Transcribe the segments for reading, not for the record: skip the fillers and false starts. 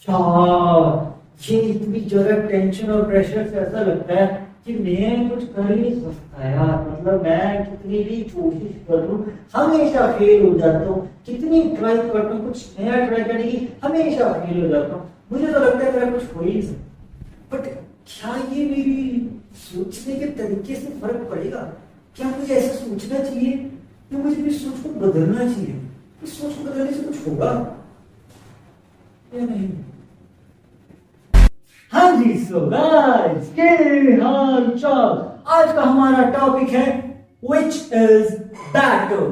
ये इतनी ज्यादा टेंशन और प्रेशर से ऐसा लगता है कि मैं कुछ कर ही नहीं सकता यार। मतलब मैं कितनी भी कोशिश कर लूं हमेशा फेल हो जाता हूँ, कितनी ट्राई करता हूँ कुछ नया ट्राई करने की, हमेशा फेल हो जाता हूँ। मुझे तो लगता है मेरा कुछ हो ही नहीं सकता। बट क्या ये मेरी सोचने के तरीके से फर्क पड़ेगा? क्या मुझे ऐसा सोचना चाहिए या मुझे मेरी सोच को बदलना चाहिए? इस सोच को बदलने से कुछ होगा या नहीं? हाँ जी, सो गाइस के हाल चाल। आज का हमारा टॉपिक है which is better,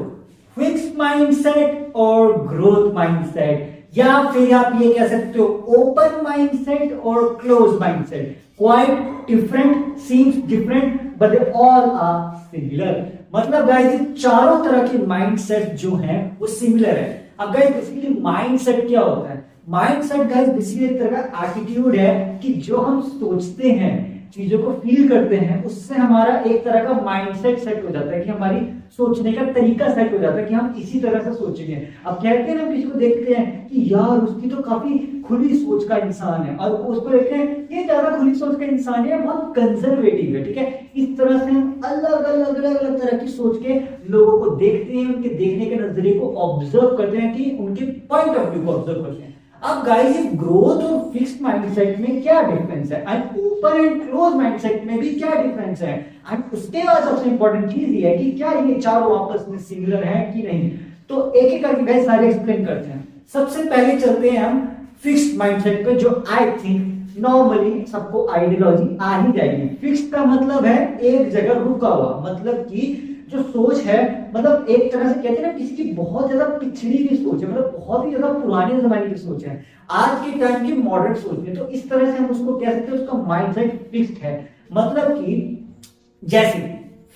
fixed mindset और ग्रोथ माइंडसेट, या फिर आप ये कह सकते हो ओपन माइंडसेट और close mindset. Quite different, seems different but they all are similar. मतलब गाइस चारों तरह के माइंडसेट जो हैं वो सिमिलर है। अब गाइस बेसिकली माइंडसेट क्या होता है? माइंडसेट गाइस बेसिकली एक तरह का एटीट्यूड है कि जो हम सोचते हैं, चीजों को फील करते हैं, उससे हमारा एक तरह का माइंडसेट सेट हो जाता है कि हमारी सोचने का तरीका सेट हो जाता है कि हम इसी तरह से सोचेंगे। अब कहते हैं ना, किसी को देखते हैं कि यार उसकी तो काफी खुली सोच का इंसान है, और उसको देखते हैं ये ज्यादा खुली सोच का इंसान है, बहुत कंजर्वेटिव है। ठीक है, इस तरह से हम अलग अलग तरह की सोच के लोगों को देखते हैं, उनके देखने के नजरिए को ऑब्जर्व करते हैं, कि उनके पॉइंट ऑफ व्यू को ऑब्जर्व करते हैं। अब गाइस ग्रोथ और फिक्स्ड माइंडसेट में क्या डिफरेंस है, and open and close mindset में भी क्या डिफरेंस है, एंड उसके बाद सबसे इंपॉर्टेंट चीज ये है कि क्या ये चारों आपस में सिमिलर हैं कि नहीं। तो एक एक करके गाइस सारे एक्सप्लेन करते हैं। सबसे पहले चलते हैं हम फिक्स्ड माइंडसेट पे, जो आई थिंक नॉर्मली सबको आइडियोलॉजी आ ही जाएगी। फिक्स्ड का मतलब है एक जगह रुका हुआ, मतलब कि जो सोच है, मतलब एक तरह से कहते हैं ना किसी की बहुत ज्यादा पिछड़ी की सोच है, मतलब बहुत ही ज्यादा पुराने जमाने की सोच है, आज के टाइम की मॉडर्न सोच है। तो इस तरह से हम उसको कह सकते हैं उसका माइंडसेट फिक्स्ड है। मतलब कि जैसे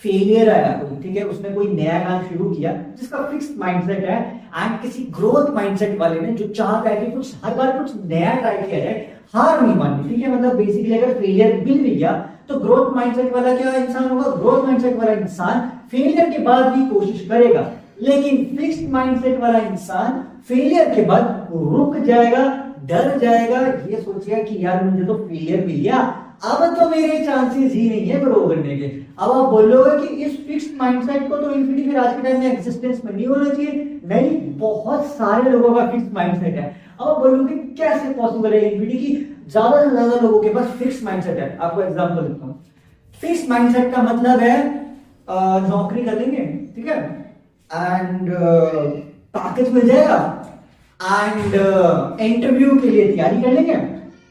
फेलियर आया कोई, ठीक है, उसने कोई नया काम शुरू किया जिसका फिक्स्ड माइंडसेट है, एंड किसी ग्रोथ माइंडसेट वाले ने जो चाहता है कि कुछ हर बार कुछ नया ट्राई किया जाए, हार नहीं माननी। ठीक है, मतलब बेसिकली अगर फेलियर मिल भी गया तो ग्रोथ माइंडसेट वाला क्या इंसान होगा? ग्रोथ माइंडसेट वाला इंसान फेलियर के बाद भी कोशिश करेगा, लेकिन फिक्स्ड माइंडसेट वाला इंसान फेलियर के बाद रुक जाएगा, डर जाएगा, ये सोचेगा कि यार मुझे तो फेलियर मिल गया, अब तो मेरे चांसेस ही नहीं है ग्रो करने के। अब आप बोलोगे कि इस फिक्स्ड माइंडसेट को तो इनफिनिटी फिर आज के टाइम में एग्जिस्टेंस में नहीं होना चाहिए। नहीं, बहुत सारे लोगों का फिक्स्ड माइंडसेट है। अब आप बोलोगे कैसे पॉसिबल है इनफिनिटी की ज्यादा से ज्यादा लोगों के पास फिक्स्ड माइंडसेट है? आपको एग्जांपल देता हूं। फिक्स्ड माइंडसेट का मतलब है नौकरी कर लेंगे, ठीक है, एंड पैकेज मिल जाएगा, एंड इंटरव्यू के लिए तैयारी कर लेंगे,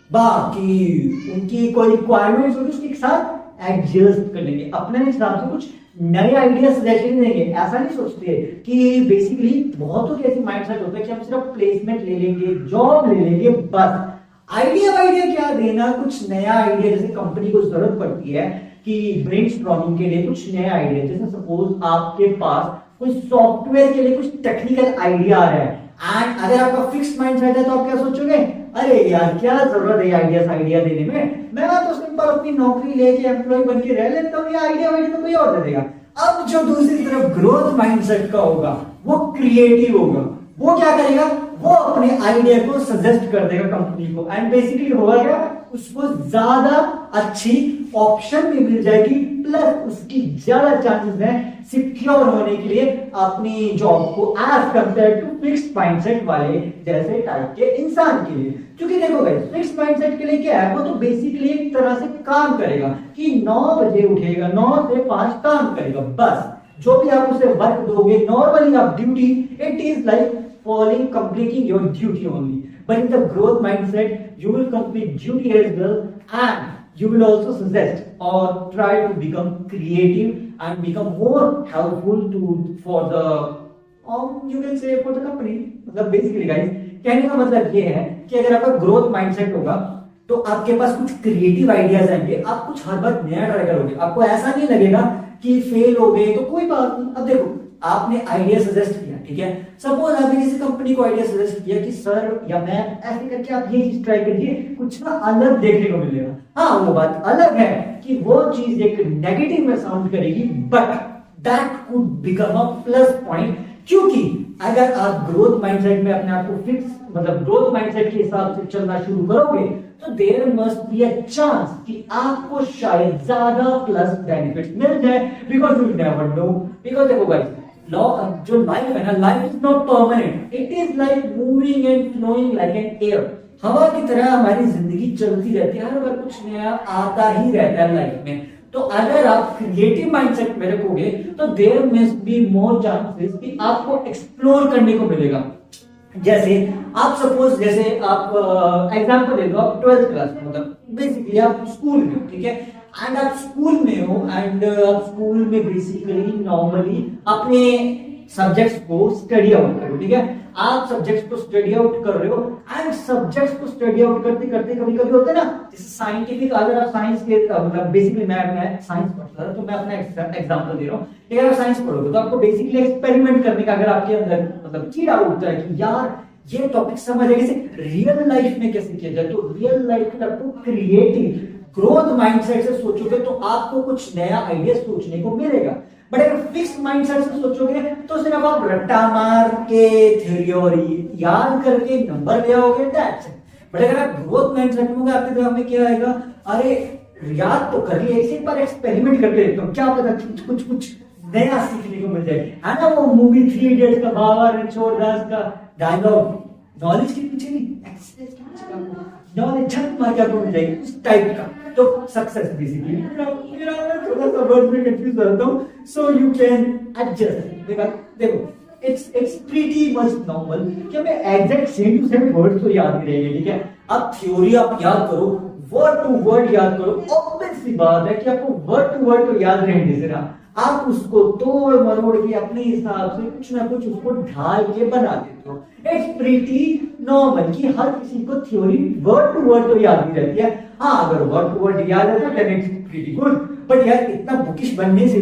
बाकी उनकी कोई रिक्वायरमेंट्स होगी उसके साथ एडजस्ट कर लेंगे, अपने हिसाब से कुछ नए आइडिया सजेशन देंगे। ऐसा नहीं सोचते कि बेसिकली बहुतों के ऐसे माइंडसेट होता है कि हम सिर्फ प्लेसमेंट ले लेंगे, जॉब ले लेंगे, बस आइडिया क्या देना, कुछ नया आइडिया। जैसे कंपनी को जरूरत पड़ती है कि ब्रेनस्टॉर्मिंग के लिए कुछ नया आइडिया, जैसे सपोज आपके पास कोई सॉफ्टवेयर के लिए कुछ टेक्निकल आइडिया आ रहा है, एंड अगर आपका फिक्स्ड माइंडसेट है तो आप क्या सोचोगे? अरे यार क्या जरूरत है आइडिया देने में, मैं तो सिंपल अपनी नौकरी लेके एम्प्लॉय बन के रह लेता हूँ, ये आइडिया तो कोई और दे देगा। अब जो दूसरी तरफ ग्रोथ माइंडसेट का होगा वो क्रिएटिव होगा, वो क्या करेगा? वो अपने आइडिया को सजेस्ट कर देगा कंपनी को, एंड बेसिकली होगा क्या? उसको ज्यादा अच्छी ऑप्शन भी मिल जाएगी, प्लस उसकी ज्यादा चांसेस है सिक्योर होने के लिए अपनी जॉब को, as compare to fixed mindset वाले जैसे टाइप के इंसान के लिए। क्योंकि देखो गाइस फिक्स्ड माइंडसेट के लिए क्या है, वो तो बेसिकली एक तरह से काम करेगा कि 9 बजे उठेगा, 9 से 5 काम करेगा, बस जो भी आप उसे वर्क दोगे नॉर्मली आप duty, it is like completing your duty only. But in the growth mindset, you will complete duty as well, and you will also suggest or try to become creative and become more helpful for the, you can say for the company. मतलब basically guys कहने का मतलब ये है कि अगर आपका growth mindset होगा तो आपके पास कुछ क्रिएटिव आइडियाज आएंगे, आप कुछ हर बार नया ट्राई करोगे, आपको ऐसा नहीं लगेगा कि फेल हो गए तो कोई बात नहीं। अब देखो आपने आइडिया सजेस्ट किया, ठीक है, सपोज आपने किसी कंपनी को आइडिया सजेस्ट किया कि सर या मैम ऐसे करके आप ये चीज ट्राई करिए, कुछ ना अलग देखने को मिलेगा। हाँ वो बात अलग है कि वो चीज एक नेगेटिव में साउंड करेगी, but that could become a plus point, क्योंकि अगर आप ग्रोथ माइंडसेट में अपने आप को फिक्स मतलब ग्रोथ माइंडसेट के हिसाब से चलना शुरू करोगे तो there must be a chance कि आपको शायद ज्यादा प्लस बेनिफिट्स मिल जाए, because you never know. Because देखो गाइस, लॉ जो लाइफ है ना, life is not permanent, it is like moving and flowing like an air. हवा की तरह हमारी जिंदगी चलती रहती है, हर बार कुछ नया आता ही रहता है लाइफ में। तो अगर आप क्रिएटिव माइंडसेट में रखोगे तो there must be more chances कि आपको एक्सप्लोर करने को मिलेगा। जैसे आप सपोज, जैसे आप एग्जांपल ले लो, आप 12th क्लास में, मतलब बेसिकली आप स्कूल में हो, ठीक है, एंड आप स्कूल में हो, एंड आप स्कूल में बेसिकली नॉर्मली अपने सब्जेक्ट्स को स्टडी आउट करो, ठीक है। आप सब्जेक्ट्स को स्टडी आउट कर रहे हो, एंड सब्जेक्ट्स को स्टडी आउट करते करते कभी कभी होता है ना, जैसे साइंटिफिक, अगर आप साइंस के मतलब बेसिकली मैं साइंस पढ़ता था तो मैं अपना एग्जांपल दे रहा हूँ। अगर आप साइंस पढ़ोगे तो आपको बेसिकली एक्सपेरिमेंट करने का अगर आपके अंदर मतलब कीड़ा उठता है कि यार ये टॉपिक समझ है कैसे रियल लाइफ में कैसे किया जाए, तो रियल लाइफ में आपको क्रिएटिव ग्रोथ माइंडसेट से सोचोगे तो आपको कुछ नया आइडिया सोचने को मिलेगा। बट अगर फिक्स माइंडसेट से सोचोगे तो सिर्फ आप रट्टा मार के थ्योरी याद करके नंबर ले आओगे, दैट्स इट। बट अगर आप ग्रोथ माइंडसेट में होंगे, आपके दिमाग में क्या आएगा, अरे याद तो कर लिया, एक बार एक्सपेरिमेंट करके देखता हूँ, क्या पता कुछ नया सीखने को मिल जाए। है ना वो मूवी 3 इडियट्स का बाबा रणछोड़ दास का डायलॉग, नॉलेज के पीछे नहीं, एक्सीलेंस के पीछे नॉलेज झट मार के आपको मिल जाएगी, उस टाइप का। तो सक्सेस बेसिकली, थोड़ा सा वर्ड में कंफ्यूज रहता हूं, सो यू कैन एडजस्ट। देखो इट्स प्रीटी मच नॉर्मल कि हमें exact same to same word तो याद नहीं रहेंगे, ठीक है। अब थ्योरी आप याद करो, वर्ड टू वर्ड याद करो, ऑब्वियस सी बात है कि आपको वर्ड टू वर्ड तो याद रहेंगे, जरा आप उसको तोड़ मरोड़ के अपने हिसाब से कुछ ना कुछ उसको ढाल के बना देते हो। इट्स प्रीटी नॉर्मल कि हर किसी को थ्योरी वर्ड टू वर्ड तो याद नहीं रहती है। हाँ, अगर वर्ड टू वर्ड याद है तो then it's pretty good. But यार इतना बुकिश बनने से,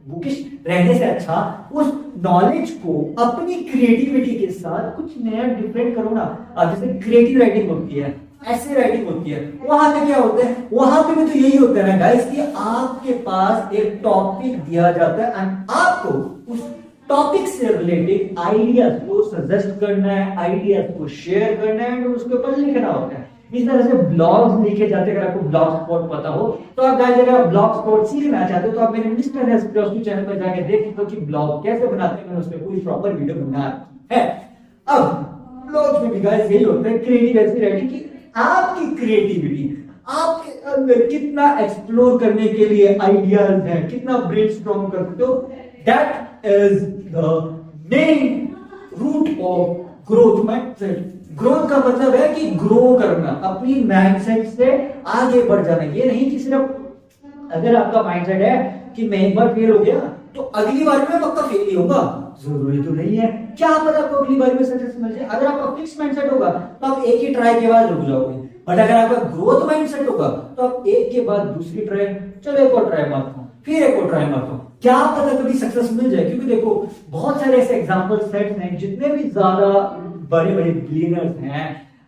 बुकिश रहने से अच्छा उस नॉलेज को अपनी क्रिएटिविटी के साथ कुछ नया डिफरेंट करो ना। अब जैसे क्रिएटिव राइटिंग होती है, ऐसे राइटिंग होती है, वहां पे क्या होता है, वहां पे भी तो यही होता है ना गाइस कि आपके पास एक टॉपिक दिया जाता है एंड आपको उस टॉपिक से रिलेटेड आइडियाज को सजेस्ट करना है, आइडियाज को शेयर करना है एंड उसके ऊपर लिखना होता है। इस तरह से ब्लॉग्स लिखे जाते हैं। अगर आपको ब्लॉग स्पॉट पता हो तो आप गाइस, अगर आप ब्लॉग स्पॉट सीखना चाहते हो तो आप मेरे मिस्टर एस्प्रोस्की चैनल पर जाके देख सकते हो कि ब्लॉग कैसे बनाते हैं, मैंने उस पर पूरी प्रॉपर वीडियो बना रखी है। अब ब्लॉग्स में भी गाइस यही होता है, क्रिएटिव ऐसी राइटिंग की आपकी क्रिएटिविटी आपके अंदर कितना एक्सप्लोर करने के लिए आइडियाज हैं, कितना ब्रेनस्टॉर्म करते हो, that is the main root of growth mindset. Growth का मतलब है कि ग्रो करना, अपनी माइंडसेट से आगे बढ़ जाना। ये नहीं कि सिर्फ अगर आपका माइंडसेट है कि मैं एक बार फेल हो गया तो अगली बार में पक्का फेल ही होगा, जरूरी तो नहीं है। क्या पता आपको अगली बार में सक्सेस मिल जाए। अगर आपका फिक्स माइंडसेट होगा तो आप एक ही ट्राई के बाद रुक जाओगे, बट अगर आपका ग्रोथ माइंडसेट होगा तो आप एक के बाद दूसरी ट्राई, चलो एक और ट्राई मारता हूं, फिर एक और ट्राई मारता हूं, क्या पता कभी सक्सेस मिल जाए। क्योंकि देखो बहुत सारे ऐसे एग्जांपल सेट्स हैं, जितने भी ज्यादा बड़े बड़े बिलियनर्स हैं,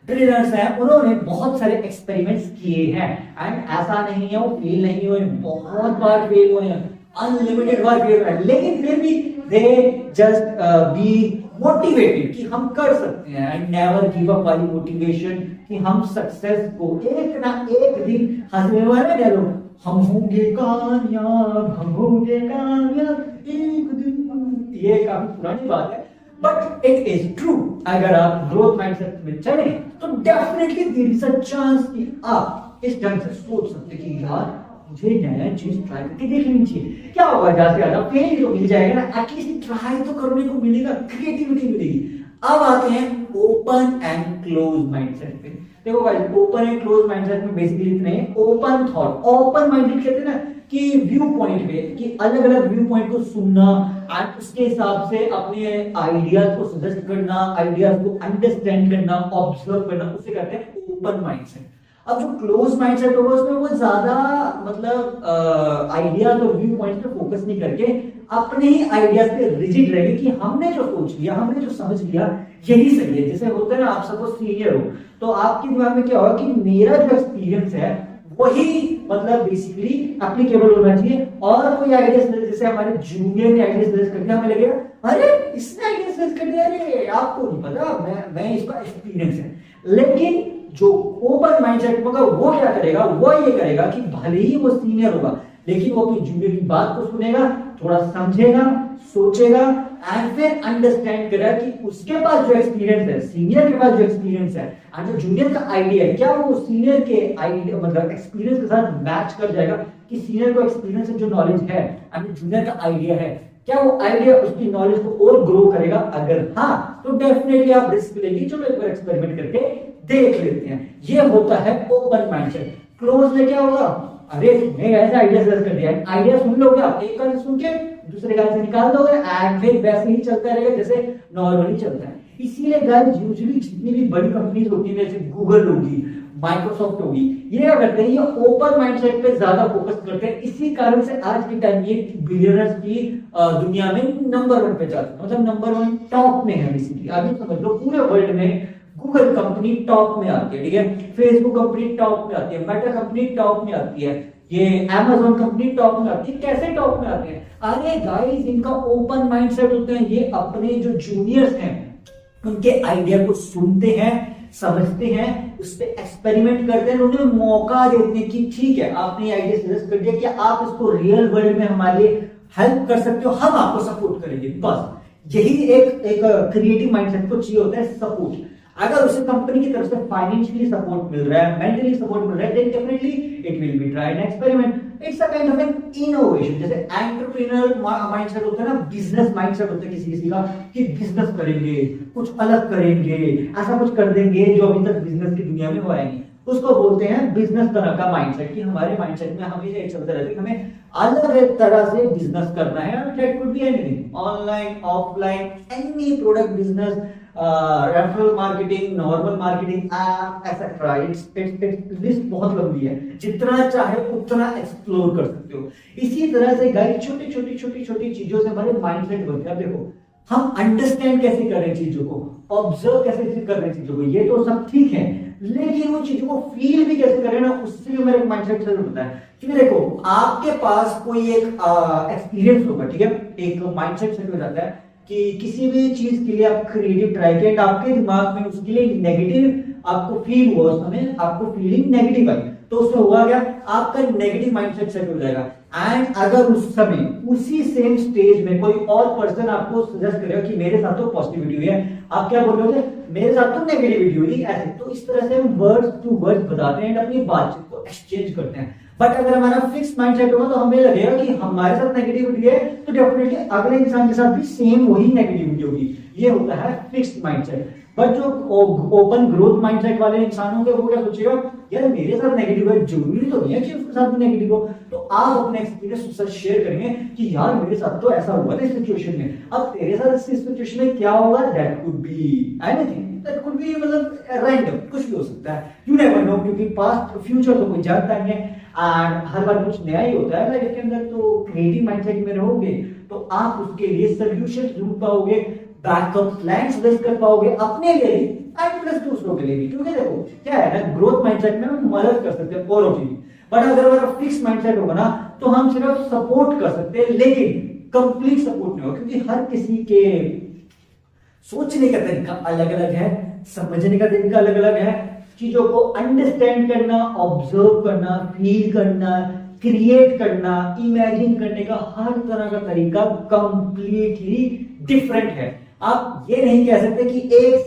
ट्रिलियनर्स हैं, उन्होंने बहुत सारे एक्सपेरिमेंट्स किए हैं एंड ऐसा नहीं है वो फेल नहीं हुए, बहुत बार फेल हुए हैं, अनलिमिटेड बार फेल हुए हैं, लेकिन फिर भी दे जस्ट बी मोटिवेटेड कि हम कर सकते हैं एंड नेवर गिव अप वाली मोटिवेशन कि हम सक्सेस को एक ना एक दिन हासिल करेंगे। हम होंगे कामयाब, हम होंगे कामयाब एक दिन। ये काफी पुरानी बात है बट इट इज ट्रू। अगर आप ग्रोथ माइंडसेट में चले तो definitely there is a chance कि आप इस ढंग से सोच सकते कि यार मुझे नया चीज ट्राई करके देख लेनी चाहिए। क्या होगा, ज्यादा से ज्यादा फेल तो मिल जाएगा ना, एटलीस्ट ट्राई तो करने को मिलेगा, क्रिएटिविटी मिलेगी। अब आते हैं ओपन एंड क्लोज माइंडसेट पे। देखो guys, open and close mindset में बेसिकली इतने ओपन थॉट, ओपन माइंडेड कहते हैं ना कि व्यू पॉइंट पे, कि अलग अलग व्यू पॉइंट को सुनना एंड उसके हिसाब से अपने आइडियाज को सजेस्ट करना, आइडियाज को अंडरस्टैंड करना, ऑब्जर्व करना, उसे कहते हैं ओपन माइंडसेट। अब जो क्लोज माइंडसेट होगा उसमें वो ज्यादा मतलब आइडियाज और व्यू पॉइंट पे फोकस नहीं करके अपने ही आइडियाज पे रिजिड रहेंगे कि हमने जो सोच लिया, हमने जो समझ लिया यही सही है। जैसे होता है ना, आप सपोज सीनियर हो तो आपके दिमाग में क्या होगा कि मेरा जो एक्सपीरियंस है वही मतलब बेसिकली एप्लीकेबल होना चाहिए, और कोई आइडिया जैसे हमारे जूनियर ने आइडिया सजेस्ट कर दिया, हमें लगेगा अरे इसने आइडिया सर्च कर दिया, अरे आपको नहीं पता, मैं इसका एक्सपीरियंस है। लेकिन जो ओपन माइंडसेट होगा वो क्या करेगा, वो ये करेगा कि भले ही वो सीनियर होगा लेकिन वो अपनी जूनियर की बात को सुनेगा, थोड़ा समझेगा, सोचेगा एंड फिर अंडरस्टैंड करेगा कि उसके पास जो एक्सपीरियंस है, सीनियर के पास जो एक्सपीरियंस है एंड जो जूनियर का आइडिया है, क्या वो सीनियर के आइडिया मतलब एक्सपीरियंस के साथ मैच कर जाएगा कि सीनियर को एक्सपीरियंस जो नॉलेज है एंड जूनियर का आइडिया है, क्या वो आइडिया उसकी नॉलेज को और ग्रो करेगा? अगर हाँ तो डेफिनेटली आप रिस्क लेंगे, चलो एक बार एक्सपेरिमेंट करके देख लेते हैं। ये होता है ओपन माइंडसेट। क्लोज में क्या होगा, अरे मैं ऐसे आइडिया सर्च कर दिया, आइडिया सुन लोगे आप, एक कान सुन के दूसरे कान से निकाल दोगे एंड फिर वैसे ही चलता रहेगा जैसे नॉर्मली चलता है। इसीलिए गाइस यूजुअली जितनी भी बड़ी कंपनीज होती है जैसे गूगल होगी, माइक्रोसॉफ्ट होगी, ये क्या करते हैं, ये ओपन माइंडसेट पे ज्यादा फोकस करते हैं। इसी कारण से आज के टाइम ये बिलियनर्स की दुनिया में नंबर 1 पे जाते हैं, मतलब नंबर 1 टॉप में है। बेसिकली अभी समझ लो पूरे वर्ल्ड में गूगल कंपनी टॉप में आती है, ठीक है, फेसबुक कंपनी टॉप में आती है, मेटा कंपनी टॉप में आती है, ये अमेज़न कंपनी टॉप में आती है। कैसे टॉप में आते हैं? अरे गाइस इनका ओपन माइंडसेट होते हैं, ये अपने जो जूनियर्स हैं उनके आइडिया को सुनते हैं, समझते हैं, उस पर एक्सपेरिमेंट करते हैं, उन्हें मौका देते हैं कि ठीक है आपने आइडिया सजेस्ट कर दिया कि आप इसको रियल वर्ल्ड में हमारे लिए हेल्प कर सकते हो, हम आपको सपोर्ट करेंगे। बस यही एक क्रिएटिव माइंडसेट को चाहिए होता है, सपोर्ट। अगर उसे कंपनी की तरफ से फाइनेंशियली सपोर्ट मिल रहा है, मेंटली सपोर्ट मिल रहा है, then definitely it will be try an experiment. It's a kind of an innovation. जैसे एंटरप्रेन्योर माइंडसेट होता है ना, बिजनेस माइंडसेट होता है किसी किसी का कि बिजनेस करेंगे, कुछ अलग करेंगे, ऐसा कुछ कर देंगे जो अभी तक बिजनेस की दुनिया में हुआ नहीं, उसको बोलते हैं बिजनेस तरह का माइंडसेट। कि हमारे माइंडसेट में हमेशा ये चलता रहता है कि हमें अलग तरह से बिजनेस करना है। That could be anything, online, offline, any product business, referral marketing, normal marketing, etcetera. It's list बहुत लंबी है, जितना चाहे उतना एक्सप्लोर कर सकते हो। इसी तरह से गाइस छोटी छोटी चीजों से हमारे माइंडसेट बनते हैं। देखो हम अंडरस्टैंड कैसे कर रहे हैं चीजों को, ऑब्जर्व कैसे कर रहे हैं चीजों को, ये तो सब ठीक है, लेकिन वो चीजों को फील भी कैसे कर रहे हैं ना, उससे भी मेरे माइंडसेट जरूर होता है। क्योंकि देखो आपके पास कोई एक एक्सपीरियंस होगा, ठीक है, एक माइंडसेट सेट हो जाता है कि किसी भी चीज के लिए आप क्रिएटिव ट्राई किया, आपके दिमाग में उसके लिए नेगेटिव आपको फील हुआ, उस समय आपको फीलिंग नेगेटिव आई, तो उसमें हुआ क्या, आपका नेगेटिव माइंडसेट सेट हो जाएगा। एंड अगर उस समय उसी सेम स्टेज में कोई और पर्सन आपको सजेस्ट करेगा कि मेरे साथ तो पॉजिटिविटी हुई है, आप क्या बोल रहे होते, मेरे साथ तो नेगेटिविटी हुई थी, ऐसे। तो इस तरह से हम वर्ड्स टू वर्ड्स बताते हैं, अपनी बातचीत को एक्सचेंज करते हैं। बट अगर हमारा फिक्स माइंडसेट होगा तो हमें लगेगा कि हमारे साथ नेगेटिविटी है तो डेफिनेटली अगले इंसान के साथ भी सेम वही नेगेटिविटी होगी। ये होता है फिक्स्ड माइंडसेट। बट जो ओपन ग्रोथ माइंडसेट वाले इंसान होंगे वो क्या सोचेगा, यार मेरे साथ नेगेटिव है, जरूरी तो नहीं है कि उसके साथ भी नेगेटिव हो। तो आप अपने एक्सपीरियंस उसके साथ शेयर करेंगे कि यार मेरे साथ तो ऐसा हुआ था इस सिचुएशन में, अब तेरे साथ इस सिचुएशन में क्या होगा। That could be anything, that could be मतलब रैंडम, कुछ भी हो सकता है, यू नेवर नो, क्योंकि पास्ट फ्यूचर तो कोई जानता नहीं है एंड हर बार कुछ नया ही होता है लाइफ के अंदर। तो क्रिएटिव माइंडसेट में रहोगे तो आप उसके लिए सोल्यूशन ढूंढ पाओगे, बैकअप प्लान सजेस्ट कर पाओगे अपने लिए एंड प्लस दूसरों के लिए भी। क्योंकि देखो क्या है ना, ग्रोथ माइंडसेट में हम मदद कर सकते हैं औरों की, बट अगर हमारा फिक्स माइंडसेट होगा ना तो हम सिर्फ सपोर्ट कर सकते हैं, लेकिन कंप्लीट सपोर्ट नहीं होगा। क्योंकि हर किसी के सोचने का तरीका अलग अलग है, समझने का तरीका अलग अलग है, चीजों को अंडरस्टैंड करना, ऑब्जर्व करना, फील करना, क्रिएट करना, इमेजिन करने का हर तरह का तरीका कंप्लीटली डिफरेंट है। आप ये नहीं कह सकते कि एक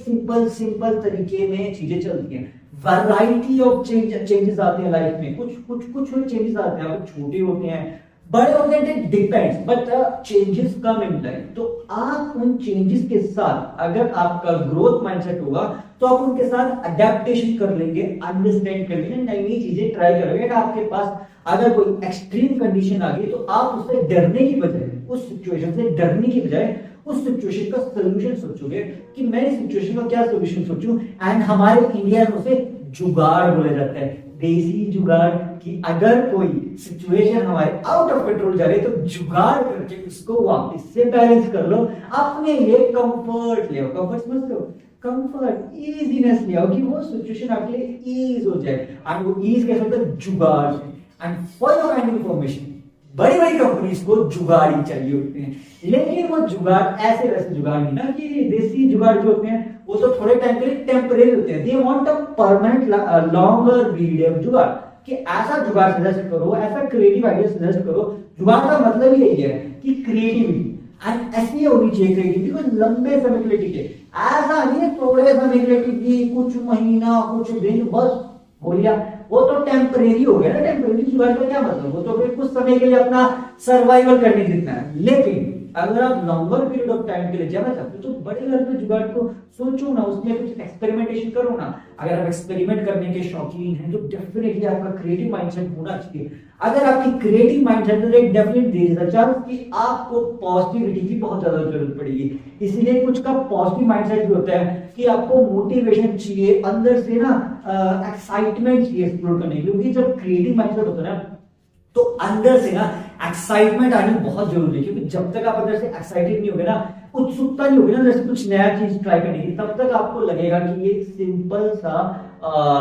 सिंपल तरीके में चीजें चलती हैं। वैरायटी ऑफ चेंजेस आते हैं लाइफ में, कुछ चेंजेस आते हैं, छोटे होते हैं, बड़े होते हैं, depends, but changes come in time. तो आप उन चेंजेस के साथ, अगर आपका ग्रोथ माइंडसेट होगा तो आप उनके साथ अडेप्टेशन कर लेंगे, अंडरस्टैंड कर लेंगे, नई नई चीजें ट्राई करोगे। आपके पास अगर कोई एक्सट्रीम कंडीशन आ गई तो आप उससे डरने की बजाय, उस सिचुएशन से डरने की बजाय उस सिचुएशन का सोल्यूशन सोचोगे कि मैं इस सिचुएशन का क्या सोल्यूशन सोचूं। एंड हमारे इंडिया में उसे जुगाड़ बोला जाता है, देसी जुगाड़, कि अगर कोई सिचुएशन हमारे आउट ऑफ कंट्रोल जा रही है तो जुगाड़ करके उसको वापस से बैलेंस कर लो, अपने लिए कंफर्ट ले आओ। कंफर्ट समझते हो, कंफर्ट, इजीनेस ले आओ कि वो सिचुएशन आपके लिए ईज हो जाए। एंड वो ईज कैसे होता है, जुगाड़ से। And for your kind of information, बड़ी बड़ी कंपनीज को जुगाड़ी चाहिए होते हैं, लेकिन वो जुगाड़ ऐसे वैसे जुगाड़ नहीं ना, कि देसी जुगाड़ जो होते हैं वो तो थोड़े टाइम के लिए टेम्परेरी होते हैं। They want a permanent longer period of जुगाड़, कि ऐसा जुगाड़ सजेस्ट करो, ऐसा क्रिएटिव आइडिया सजेस्ट करो। जुगाड़ का मतलब ही यही है कि क्रिएटिविटी, एंड ऐसी होनी चाहिए क्रिएटिविटी, कोई लंबे समय के लिए टिके। ऐसा नहीं है थोड़े समय के लिए टिकी, कुछ महीना कुछ दिन बस हो लिया, वो तो टेम्परेरी हो गया ना। टेम्परेरी जुगाड़ का क्या मतलब, वो तो फिर कुछ समय के लिए अपना सर्वाइवल करने जितना है। लेकिन अगर आप लॉन्गर पीरियड ऑफ टाइम के लिए जाना चाहते हो तो बड़े लेवल पे जुगाड़ को सोचो ना, उसमें कुछ एक्सपेरिमेंटेशन करो ना। अगर आप एक्सपेरिमेंट करने के शौकीन हैं तो डेफिनेटली आपका क्रिएटिव माइंडसेट होना चाहिए। अगर आपकी क्रिएटिव माइंडसेट है, definitely there is a chance कि आपको पॉजिटिविटी की बहुत ज्यादा जरूरत पड़ेगी। इसीलिए कुछ का पॉजिटिव माइंडसेट भी होता है कि आपको मोटिवेशन चाहिए, अंदर से ना एक्साइटमेंट चाहिए एक्सप्लोर करने के लिए। क्योंकि जब क्रिएटिव माइंडसेट होता है ना तो अंदर से ना एक्साइटमेंट आनी बहुत जरूरी है। क्योंकि जब तक आप अंदर से एक्साइटेड नहीं होगे ना, उत्सुकता नहीं होगी ना अंदर से कुछ नया चीज ट्राई करने की, तब तक आपको लगेगा कि ये सिंपल सा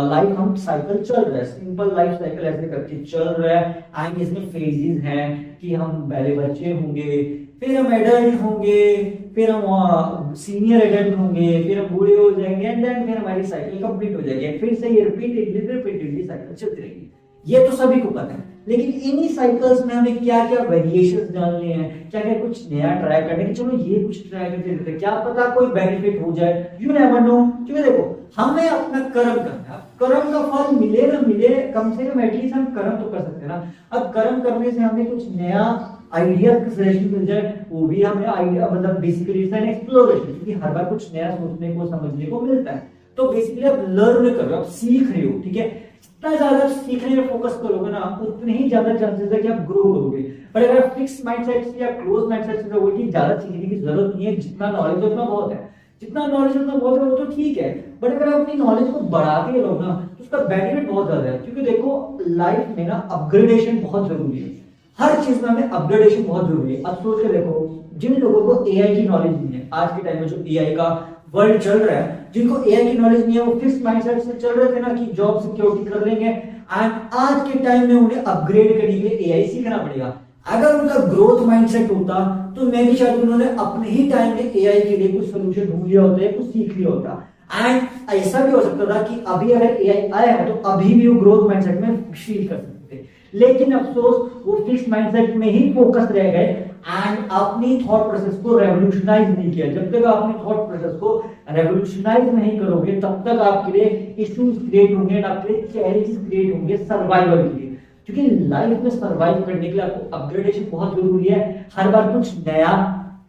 लाइफ हम साइकिल चल रहा है, सिंपल लाइफ साइकिल ऐसे करके चल रहा है। एंड इसमें फेजेस हैं कि हम पहले बच्चे होंगे, फिर हम एडल्ट होंगे, फिर हम सीनियर एडल्ट होंगे, फिर हम बूढ़े हो जाएंगे, एंड देन फिर हमारी साइकिल कंप्लीट हो जाएगी। फिर से ये रिपीटेडली साइकिल चलती रहेगी। ये तो सभी को पता है। लेकिन इन्हीं साइकिल्स में हमें क्या क्या वेरिएशंस डालने हैं, क्या क्या कुछ नया ट्राई करने की, चलो ये कुछ ट्राई करके देखते हैं, क्या पता कोई बेनिफिट हो जाए, यू नेवर नो। क्योंकि देखो हमें अपना कर्म करना है, कर्म का फल मिले ना मिले, कम से कम एटलीस्ट हम कर्म तो कर सकते हैं ना। अब कर्म करने से हमें कुछ नया आइडिया सजेशन मिल जाए, वो भी हमें आइडिया मतलब बेसिकली इट्स एन एक्सप्लोरेशन, क्योंकि हर बार कुछ नया सोचने को समझने को मिलता है। तो बेसिकली आप लर्न कर रहे हो, आप सीख रहे हो, ठीक है। जितना ज्यादा सीखने में फोकस करोगे ना, उतने ही ज्यादा चांसेस है कि आप ग्रो करोगे। पर अगर आप फिक्स माइंडसेट से या क्लोज माइंडसेट से रहोगे कि ज्यादा सीखने की जरूरत नहीं है, जितना नॉलेज उतना बहुत है, जितना नॉलेज उतना बहुत है, वो तो ठीक है। बट अगर आप अपनी नॉलेज को बढ़ाते रहो ना तो उसका बेनिफिट बहुत ज्यादा है। क्योंकि देखो लाइफ में ना अपग्रेडेशन बहुत जरूरी है, हर चीज में हमें अपग्रेडेशन बहुत जरूरी है। अब सोच के देखो, जिन लोगों को एआई की नॉलेज नहीं है, आज के टाइम में जो एआई का वर्ल्ड चल रहा है, जिनको एआई की नॉलेज नहीं है, वो फिक्स माइंडसेट से चल रहे थे ना कि जॉब सिक्योरिटी कर लेंगे, एंड आज के टाइम में उन्हें अपग्रेड करने के लिए एआई सीखना पड़ेगा। अगर उनका ग्रोथ माइंडसेट होता तो मैं भी शायद उन्होंने अपने ही टाइम में एआई के लिए कुछ सोल्यूशन ढूंढ लिया होता है, कुछ सीख लिया होता। एंड ऐसा भी हो सकता था कि अभी अगर एआई आया है तो अभी भी वो ग्रोथ माइंडसेट में फील कर सकते थे। लेकिन अफसोस वो फिक्स माइंडसेट में ही फोकस रह गए एंड अपनी थॉट प्रोसेस को रेवोल्यूशनाइज नहीं किया। जब तक आप अपनी थॉट प्रोसेस को रेवोल्यूशनाइज नहीं करोगे तब तक आपके लिए इश्यूज क्रिएट होंगे, आपके लिए चैलेंजेस क्रिएट होंगे सर्वाइवल के लिए। क्योंकि लाइफ में सर्वाइव करने के लिए आपको अपग्रेडेशन बहुत जरूरी है, हर बार कुछ नया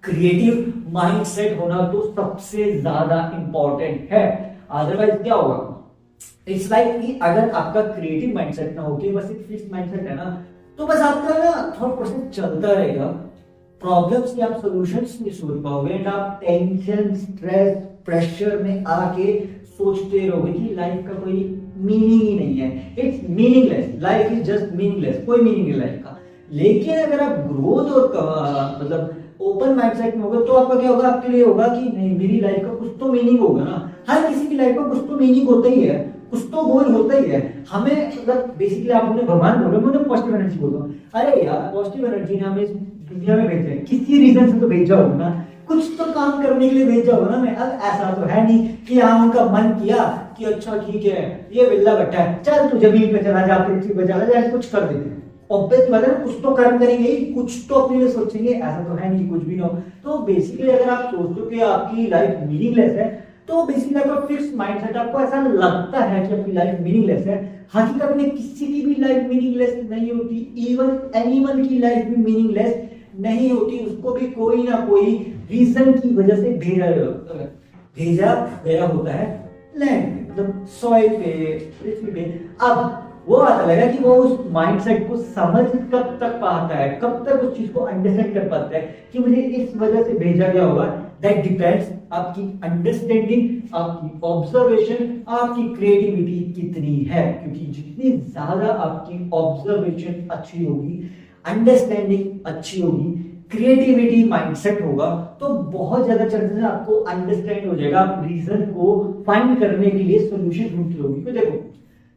क्रिएटिव माइंडसेट होना तो सबसे ज्यादा इंपॉर्टेंट है। अदरवाइज क्या होगा, इट्स लाइक कि अगर आपका क्रिएटिव माइंडसेट ना हो कि बस एक फिक्स माइंडसेट है ना, तो बस आपका ना थॉट प्रोसेस चलता रहेगा, प्रॉब्लम्स के आप सॉल्यूशंस नहीं सोच पाओगे एंड आप टेंशन स्ट्रेस प्रेशर में आके सोचते रहोगे कि लाइफ का कोई मीनिंग ही नहीं है। It's meaningless, life is just meaningless, कोई मीनिंग नहीं लाइफ का। लेकिन अगर आप ग्रोथ और मतलब ओपन माइंडसेट में होगा तो आपका क्या होगा, आपके लिए होगा कि नहीं मेरी लाइफ का कुछ तो मीनिंग होगा ना। हर किसी की लाइफ का कुछ तो मीनिंग होता ही है, कुछ तो गोल होता ही है। हमें मतलब बेसिकली आप उन्हें भगवान बोल रहे हो, मैं उन्हें पॉजिटिव एनर्जी बोल रहा हूँ। अरे यार पॉजिटिव एनर्जी ने हमें इस दुनिया में भेजा है, किसी रीजन से तो भेजा होगा ना, कुछ तो काम करने के लिए भेजा होगा ना। मैं अब ऐसा तो है नहीं कि हाँ उनका मन किया कि अच्छा ठीक है ये बिल्ला बट्टा है, चल तू जमीन पे चला जा, पृथ्वी पे चला जा, कुछ कर देते हैं। ऑब्वियस बात है कुछ तो कर्म करेंगे ही, कुछ तो अपने लिए सोचेंगे, ऐसा तो है नहीं कुछ भी ना हो। तो बेसिकली अगर आप सोचते हो कि आपकी लाइफ मीनिंगलेस है तो बेसिकली आपका फिक्स माइंडसेट, आपको ऐसा लगता है कि आपकी लाइफ मीनिंगलेस है। हकीकत में किसी की भी लाइफ मीनिंगलेस नहीं होती, इवन एनिमल की लाइफ भी मीनिंगलेस नहीं होती, उसको भी कोई ना कोई रीजन की वजह से भेजा गया होता है लैंड पे, मतलब सॉइल पे, पृथ्वी पे। अब वो आता लगा कि वो उस माइंडसेट को समझ कब तक पाता है, कब तक उस चीज को अंडरस्टैंड कर पाता है कि मुझे इस वजह से भेजा गया होगा। दैट डिपेंड्स आपकी अंडरस्टैंडिंग, आपकी ऑब्जर्वेशन, आपकी क्रिएटिविटी कितनी है। क्योंकि जितनी ज्यादा आपकी ऑब्जर्वेशन अच्छी होगी, अंडरस्टैंडिंग अच्छी होगी, क्रिएटिविटी माइंडसेट होगा, तो बहुत ज्यादा चांसेस है आपको अंडरस्टैंड हो जाएगा, आप रीजन को फाइंड करने के लिए सॉल्यूशन ढूंढते रहोगे। तो देखो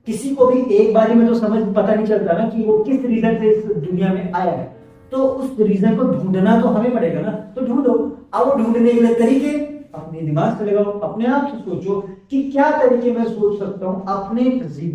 किसी को भी एक बारी में तो समझ पता नहीं चलता ना कि वो किस रीजन से इस दुनिया में आया है, तो उस रीजन को ढूंढना तो हमें पड़ेगा ना, तो ढूंढो। अब वो ढूंढने के लिए तरीके अपने दिमाग से लगाओ, अपने आप से सोचो कि क्या तरीके मैं सोच सकता हूँ अपने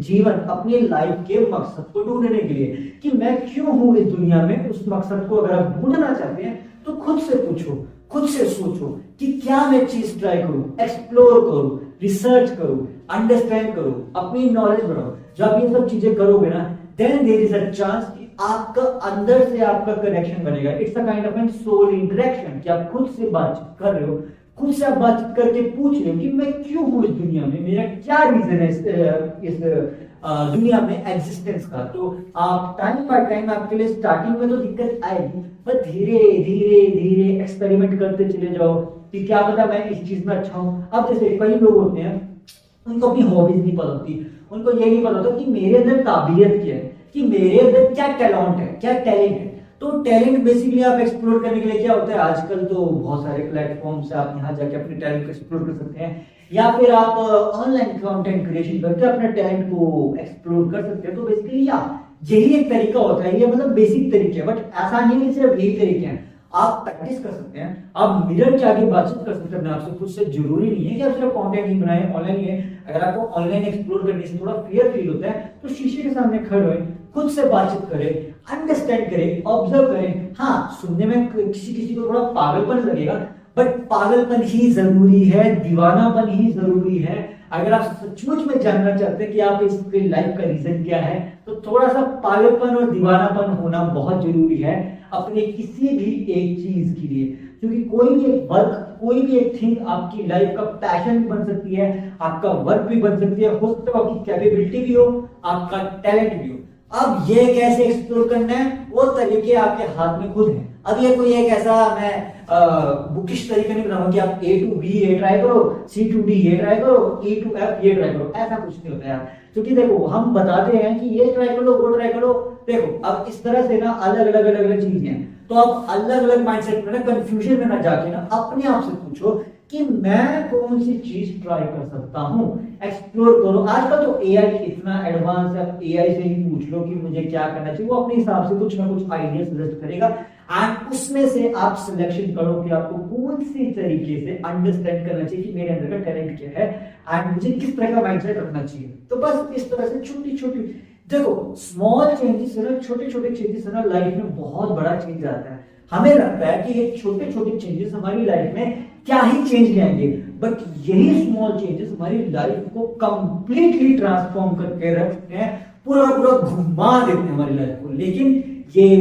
जीवन, अपने लाइफ के मकसद को ढूंढने के लिए, कि मैं क्यों हूँ इस दुनिया में। उस मकसद को अगर आप ढूंढना चाहते हैं तो खुद से पूछो, खुद से सोचो कि क्या मैं चीज ट्राई करूं, एक्सप्लोर करूं, रिसर्च करूं, अंडरस्टैंड करूं, अपनी नॉलेज बढ़ाओ। जब आप ये सब चीजें करोगे ना, then there is a chance कि आपका अंदर से आपका कनेक्शन बनेगा। It's a kind of an soul interaction, कि आप खुद से बातचीत कर रहे हो, खुद से आप बातचीत करके पूछ रहे हो कि मैं क्यों हूं इस दुनिया में, मेरा क्या रीजन है इस दुनिया में एग्जिस्टेंस का। तो आप टाइम बाय टाइम, आपके लिए स्टार्टिंग में तो दिक्कत आएगी, पर धीरे धीरे धीरे एक्सपेरिमेंट करते चले जाओ कि क्या पता मैं इस चीज में अच्छा हूं। अब जैसे कई लोग होते हैं, उनको अपनी हॉबीज नहीं पता होती, उनको ये नहीं पता होता कि मेरे अंदर काबिलियत क्या है, कि मेरे अंदर क्या टैलेंट है, क्या टैलेंट है। तो टैलेंट बेसिकली आप एक्सप्लोर करने के लिए क्या होता है, आजकल तो बहुत सारे प्लेटफॉर्म से आप यहाँ जाके अपने टैलेंट को एक्सप्लोर कर सकते हैं, या फिर आप ऑनलाइन कंटेंट क्रिएशन करके अपने टैलेंट को एक्सप्लोर कर सकते हैं। तो बेसिकली यही एक तरीका होता है, ये मतलब बेसिक तरीके, बट ऐसा नहीं है कि सिर्फ यही तरीके हैं। आप प्रैक्टिस कर सकते हैं, आप मिरर के आगे बातचीत कर सकते हैं अपने आप से खुद से। जरूरी नहीं है कि आप सिर्फ कंटेंट ही बनाएं, ऑनलाइन ही है। अगर आपको ऑनलाइन एक्सप्लोर करने से थोड़ा फियर फील होता है तो शीशे के सामने खड़े होए, खुद से बातचीत करें, अंडरस्टैंड करें, ऑब्जर्व करें। हाँ, सुनने में किसी को थोड़ा पागलपन लगेगा, बट पागलपन ही जरूरी है, दीवानापन ही जरूरी है। अगर आप सचमुच में जानना चाहते हैं कि आप इसके लाइफ का रीजन क्या है, तो थोड़ा सा पागलपन और दीवानापन होना बहुत जरूरी है अपने किसी भी एक चीज के लिए। क्योंकि कोई भी एक वर्क, कोई भी एक थिंग आपकी लाइफ का पैशन भी बन सकती है, आपका वर्क भी बन सकती है, हो सकता है आपकी कैपेबिलिटी भी हो, आपका टैलेंट भी हो। अब ये कैसे एक्सप्लोर करना है, वो तरीके आपके हाथ में खुद है। अब ये कोई एक ऐसा मैं बुकिश तरीका नहीं बनाऊंगा कि आप A to B ये ट्राई करो, C to D ये ट्राई करो, E to F ये ट्राई करो, ऐसा कुछ नहीं होता यार। क्योंकि देखो, हम बताते हैं कि ये ट्राई करो, वो ट्राई करो। देखो, अब इस तरह से ना अलग अलग चीजें हैं, तो आप अलग अलग माइंडसेट में ना कंफ्यूजन में ना जाके ना अपने आप से पूछो कि मैं कौन सी चीज ट्राई कर सकता हूं, एक्सप्लोर करो। आजकल तो एआई इतना एडवांस है, आप एआई से ही पूछ लो कि मुझे क्या करना चाहिए, वो अपने हिसाब से कुछ ना कुछ आइडिया सजेस्ट करेगा, एंड उसमें से आप सिलेक्शन करो कि आपको कौन सी तरीके से अंडरस्टैंड करना चाहिए कि मेरे अंदर का टैलेंट क्या है एंड मुझे किस तरह का माइंडसेट रखना चाहिए। तो बस इस तरह से छोटी छोटी, देखो, स्मॉल चेंजेस से ना, छोटे छोटे चेंजेस से ना लाइफ में बहुत बड़ा चेंज आता है। हमें लगता है कि ये छोटे छोटे चेंजेस हमारी लाइफ में क्या ही चेंज लाएंगे, बट यही स्मॉल चेंजेस हमारी लाइफ को कंप्लीटली ट्रांसफॉर्म करके रखते हैं, पूरा पूरा घुमा देते हैं हमारी लाइफ को। लेकिन ये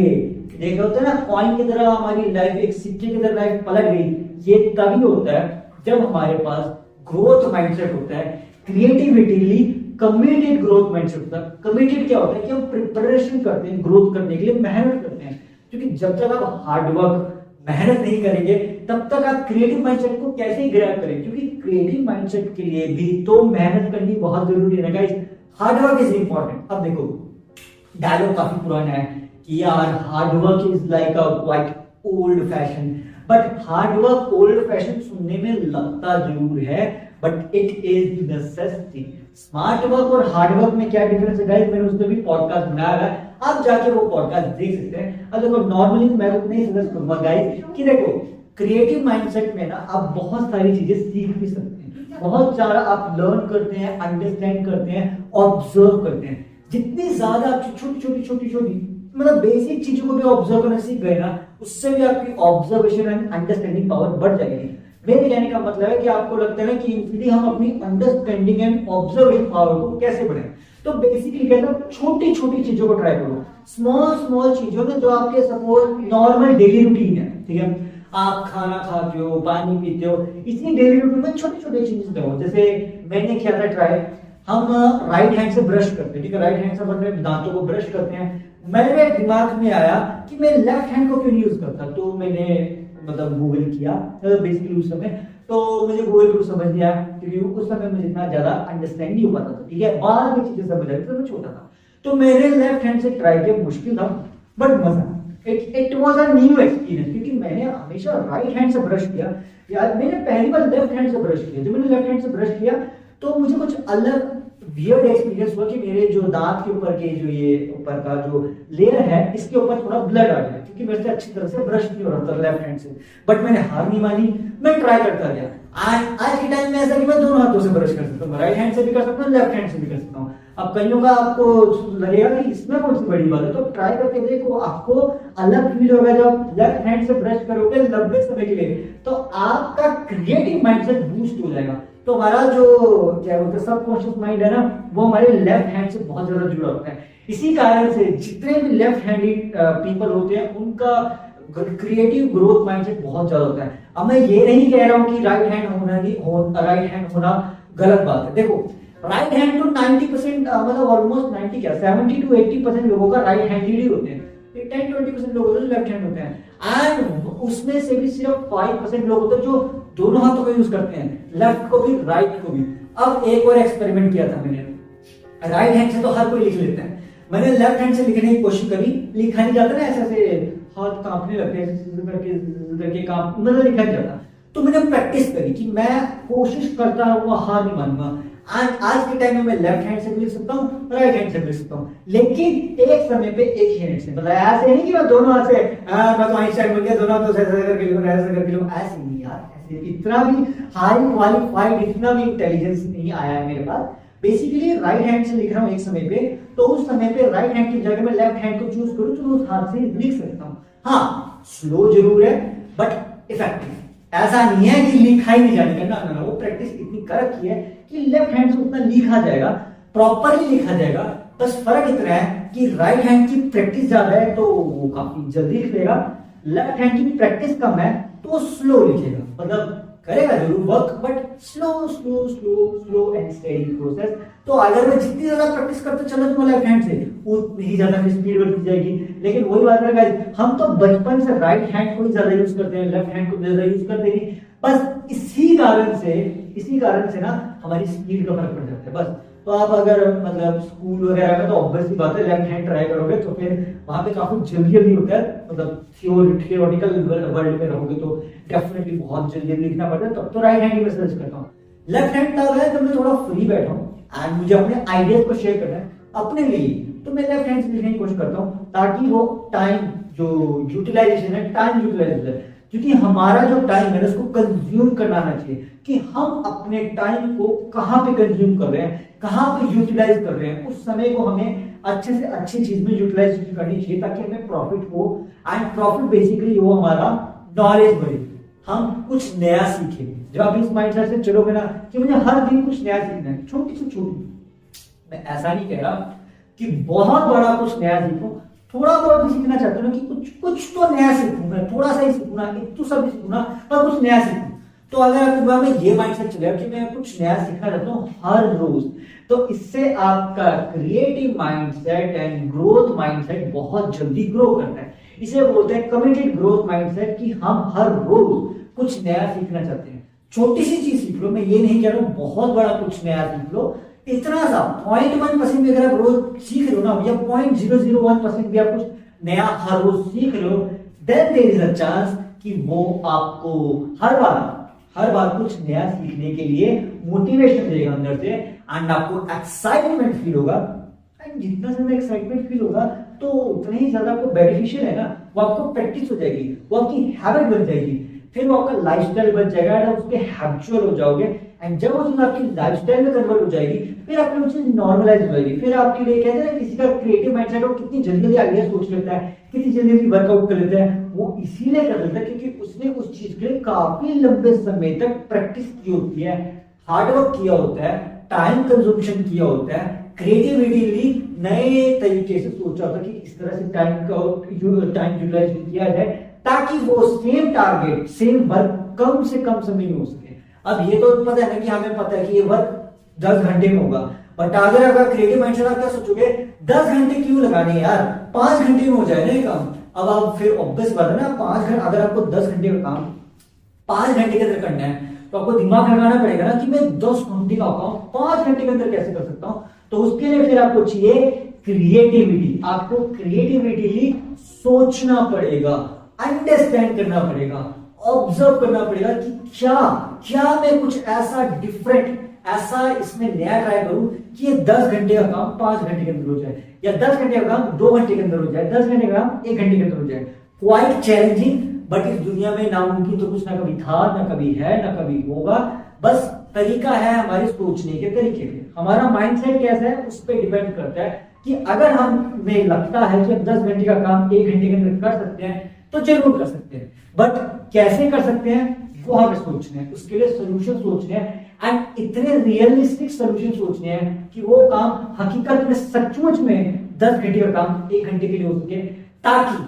देखा होता है ना, कॉइन की तरह हमारी लाइफ, एक सिक्के की तरह लाइफ पलट गई, ये तभी होता है जब हमारे पास ग्रोथ माइंडसेट होता है, क्रिएटिविटीली कमिटेड ग्रोथ माइंडसेट होता है। कमिटेड क्या होता है कि हम प्रिपरेशन करते हैं ग्रोथ करने के लिए, मेहनत करते हैं। क्योंकि जब तक आप हार्डवर्क, मेहनत नहीं करेंगे, तब तक आप क्रिएटिव माइंडसेट को कैसे ही ग्रैब करेंगे। क्योंकि क्रिएटिव माइंडसेट के लिए भी तो मेहनत करनी बहुत जरूरी है ना गाइस। Hard work is important. अब देखो, डायलॉग काफी पुराना है कि यार hard work is like a quite old fashion, but hard work old fashion सुनने में लगता जरूर है, but it is necessity. Smart work और हार्ड वर्क में क्या डिफरेंस है गाइस, मैंने उस पर भी पॉडकास्ट बनाया है, आप जाके वो पॉडकास्ट देख सकते हैं। अब देखो, नॉर्मली मैं तो नहीं सजेस्ट करूंगा गाइस कि देखो, क्रिएटिव माइंडसेट में ना आप बहुत सारी चीजें सीख भी सकते हैं, बहुत सारा आप लर्न करते हैं, अंडरस्टैंड करते हैं, ऑब्जर्व करते हैं। जितनी ज्यादा आप छोटी छोटी मतलब बेसिक चीजों को भी ऑब्जर्व करना सीख गए ना, उससे भी आपकी ऑब्जर्वेशन एंड अंडरस्टैंडिंग पावर बढ़ जाएगी। मेरे कहने का मतलब है कि आपको लगता है ना कि इनफिनिटी हम अपनी अंडरस्टैंडिंग एंड ऑब्जर्वेशन पावर को कैसे बढ़ाएं, तो बेसिकली कहता हूं छोटी छोटी चीजों को ट्राई करो। स्मॉल चीजों में जो आपके सपोज नॉर्मल डेली रूटीन है, ठीक है, आप खाना खाते हो, पानी पीते हो, इसी डेली रूटीन में छोटे छोटे चीजें करो। जैसे मैंने किया था ट्राई, हम राइट हैंड से ब्रश करते हैं, ठीक है, राइट हैंड से अपने दांतों को ब्रश करते हैं। मेरे दिमाग में आया कि मैं लेफ्ट हैंड को क्यों नहीं यूज करता, तो मैंने मतलब गूगल किया बेसिकली उस समय, तो मुझे गूगल को समझ लिया, क्योंकि उस समय मुझे इतना ज्यादा अंडरस्टैंड नहीं हो पाता था, ठीक है, बाद में चीजें समझ आई, तो मैं छोटा था, तो मैंने लेफ्ट हैंड से ट्राई किया। मुश्किल था बट मजा, it was a new experience, क्योंकि मैंने हमेशा राइट हैंड से ब्रश किया। यार मैंने पहली बार लेफ्ट हैंड से ब्रश किया, जब मैंने लेफ्ट हैंड से ब्रश किया तो मुझे कुछ अलग वियर्ड एक्सपीरियंस हुआ कि मेरे जो दांत के ऊपर के जो ये ऊपर का जो लेयर है इसके ऊपर थोड़ा ब्लड आ गया, क्योंकि मेरे से अच्छी तरह से ब्रश नहीं हो रहा था लेफ्ट हैंड से। बट मैंने हार नहीं मानी, मैं ट्राई करता गया। आज के टाइम में ऐसा कि मैं दोनों हाथों से ब्रश कर सकता हूँ, राइट हैंड से भी कर सकता हूँ, लेफ्ट हैंड से भी कर सकता हूँ। अब कईयों का आपको लगेगा कि इसमें कौन सी बड़ी बात है, तो ट्राई करके देखो, आपको अलग फील होगा जब लेफ्ट हैंड से ब्रश करोगे लंबे समय के लिए, तो आपका क्रिएटिव माइंडसेट बूस्ट हो जाएगा। तो हमारा जो क्या बोलते हैं सबकॉन्शियस माइंड है ना, वो हमारे लेफ्ट हैंड से बहुत ज्यादा जुड़ा होता है। इसी कारण से जितने भी लेफ्ट हैंडेड पीपल होते हैं उनका क्रिएटिव ग्रोथ माइंडसेट बहुत ज्यादा होता है। अब मैं ये नहीं कह रहा हूं कि राइट हैंड होना गलत बात है। देखो राइट हैंड तो 90% मतलब ऑलमोस्ट 90 क्या 70 to 80% लोगों का राइट हैंड ही होते हैं, 10-20% लोग होते हैं लेफ्ट हैंड होते हैं। एंड उसमें से भी सिर्फ 5% लोग होते हैं जो दोनों हाथों का यूज करते हैं, लेफ्ट को भी राइट को भी। अब एक और एक्सपेरिमेंट किया था मैंने, राइट हैंड से तो हर कोई लिख लेता है, मैंने लेफ्ट हैंड से लिखने की कोशिश करी, लिखा नहीं जाता ना, ऐसे हाथ कांपने लगते हैं, काम मतलब लिखा नहीं जाता। तो मैंने प्रैक्टिस करी कि मैं कोशिश करता रहूंगा, हार नहीं मानूंगा। आज के टाइम में मैं लेफ्ट हैंड से भी लिख सकता हूँ, राइट हैंड से भी लिख सकता हूँ, लेकिन एक समय पे एक ही हैंड से। मतलब ऐसे नहीं कि मैं दोनों हाथ से मैं तो आइंस्टाइन बन गया, दोनों हाथों से ऐसे करके लिखूंगा, ऐसे करके लिखूंगा, ऐसे नहीं यार, ऐसे इतना भी हाई क्वालिफाइड, इतना भी इंटेलिजेंस नहीं आया है मेरे पास। बेसिकली राइट हैंड से लिख रहा हूँ एक समय पे, तो उस समय पे राइट हैंड की जगह में लेफ्ट हैंड को चूज करूँ तो उस हाथ से लिख सकता हूँ। हाँ स्लो जरूर है बट इफेक्टिव। ऐसा नहीं है कि लिखा ही नहीं जाने का, ना वो प्रैक्टिस इतनी कर रखी है कि लेफ्ट हैंड से उतना लिखा जाएगा, प्रॉपरली लिखा जाएगा। बस फर्क इतना है कि राइट हैंड की प्रैक्टिस ज्यादा है तो वो काफी जल्दी लिख लेगा, लेफ्ट हैंड की प्रैक्टिस कम है तो वो स्लो लिखेगा। मतलब करेगा जरूर work but slow slow slow slow and steady process. तो अगर मैं जितनी ज्यादा प्रैक्टिस करते चला जाऊंगा लेफ्ट हैंड से उतनी ही ज्यादा स्पीड बढ़ती जाएगी। लेकिन वही बात है गाइस, हम तो बचपन से राइट हैंड को ही ज्यादा यूज करते हैं, लेफ्ट हैंड को ज्यादा यूज करते नहीं। बस इसी कारण से ना हमारी स्पीड का फर्क पड़ जाता है बस। तो आप अगर मतलब स्कूल वगैरह में तो ऑब्वियसली बात है लेफ्ट हैंड ट्राई करोगे तो फिर वहां पे काफी जल्दी होता है, मतलब थियोरेटिकल वर्ल्ड में रहोगे तो डेफिनेटली बहुत जल्दी लिखना पड़ता है, तब तो राइट हैंड ही मैं सजेस्ट करता हूँ। लेफ्ट हैंड तब है जब मैं थोड़ा फ्री बैठा हूँ एंड मुझे अपने आइडियाज को शेयर करना है अपने लिए, तो मैं लेफ्ट हैंड से लिखने की कोशिश करता हूँ ताकि वो टाइम जो यूटिलाइजेशन है, टाइम यूटिलाइज हो जाए। क्योंकि हमारा जो टाइम है उसको कंज्यूम करना आना चाहिए कि हम अपने टाइम को कहाँ पे कंज्यूम कर रहे हैं, कहाँ पे यूटिलाइज कर रहे हैं। उस समय को हमें अच्छे से अच्छी चीज में यूटिलाइज करनी चाहिए ताकि हमें प्रॉफिट हो। एंड प्रॉफिट बेसिकली वो हमारा नॉलेज बढ़े, हम कुछ नया सीखें। जब आप इस माइंडसेट से चलोगे ना कि मुझे हर दिन कुछ नया सीखना है, छोटी से छोटी, मैं ऐसा नहीं कह रहा कि बहुत बड़ा कुछ नया सीखूं, थोड़ा बहुत भी सीखना चाहता हूं कि कुछ तो नया सीखूं, मैं थोड़ा सा ही सीखूं ना, एक तो सब भी सीखूं ना, पर कुछ नया सीखूं। तो अगर आपके दिमाग में ये माइंडसेट चलेगा कि मैं कुछ नया सीखना चाहता हूँ हर रोज, तो इससे आपका creative mindset and growth mindset बहुत जल्दी ग्रो करता है। इसे बोलते हैं कमिटेड ग्रोथ माइंडसेट, कि हम हर रोज कुछ नया सीखना चाहते हैं। छोटी सी चीज सीख लो, मैं ये नहीं कह रहा हूँ बहुत बड़ा कुछ नया सीख लो, इतना सा 0.1% भी अगर आप रोज सीख रहे हो ना, या 0.001% भी आप कुछ नया हर रोज सीख रहे हो, then there is a chance कि वो आपको हर बार कुछ नया सीखने के लिए मोटिवेशन देगा अंदर से, एंड आपको एक्साइटमेंट फील होगा। एंड जितना ज्यादा एक्साइटमेंट फील होगा तो उतना ही ज्यादा आपको बेनिफिशियल है ना, वो आपको प्रैक्टिस हो जाएगी, वो आपकी हैबिट बन जाएगी, फिर वो आपका लाइफस्टाइल बन जाएगा, और उसके हैबिचुअल हो जाओगे। एंड जब वो चीज आपकी लाइफस्टाइल में कन्वर्ट हो जाएगी, फिर आपकी वो चीज नॉर्मलाइज हो जाएगी। फिर आपके लिए कहते हैं किसी का क्रिएटिव माइंडसेट हो कितनी जल्दी आइडिया सोच लेता है, कितनी जल्दी वर्कआउट कर लेता है, वो इसीलिए कर लेता है क्योंकि उसने उस चीज के लिए काफी लंबे समय तक प्रैक्टिस की होती है, हार्डवर्क किया होता है, टाइम कंज्यूमेशन किया होता है, क्रिएटिविटी नए तरीके से सोचा होता है कि इस तरह से टाइम यूटिलाइज किया जाए ताकि वो सेम टारगेट, सेम वर्क कम से कम समय में हो सके। अब ये तो पता है ना कि हमें पता है कि ये वर्क 10 घंटे में होगा, बट अगर आपका क्रिएटिव माइंडसेट, आप क्या सोचोगे 10 घंटे क्यों लगाने यार, 5 घंटे में हो जाए ना ये काम। अब आप फिर ऑब्वियस बात है ना, 5 घंटे अगर आपको 10 घंटे का काम 5 घंटे के अंदर करना है तो आपको दिमाग लगाना पड़ेगा ना कि मैं 10 घंटे का काम 5 घंटे के अंदर कैसे कर सकता हूं। तो उसके लिए फिर आपको चाहिए क्रिएटिविटी, आपको क्रिएटिविटी सोचना पड़ेगा, अंडरस्टैंड करना पड़ेगा, ऑब्जर्व करना पड़ेगा कि क्या मैं कुछ ऐसा डिफरेंट, ऐसा इसमें नया ट्राई करूं कि ये 10 घंटे का काम 5 घंटे के अंदर हो जाए, या 10 घंटे का काम 2 घंटे के अंदर हो जाए, 10 घंटे का काम 1 घंटे के अंदर हो जाए। क्वाइट चैलेंजिंग, बट इस दुनिया में नामुमकिन तो कुछ ना कभी था, ना कभी है, ना कभी होगा। बस तरीका है हमारे सोचने के तरीके पे, हमारा माइंडसेट कैसा है उस पर डिपेंड करता है कि अगर हमें लगता है कि 10 घंटे का काम 1 घंटे के अंदर कर सकते हैं तो जरूर कर सकते हैं, बट कैसे कर सकते हैं वो हमें सोचना है, उसके लिए सोल्यूशन सोचने हैं, एंड इतने रियलिस्टिक सोल्यूशन सोचने हैं कि वो काम हकीकत में सचमुच में 10 घंटे का काम 1 घंटे के लिए हो सके, ताकि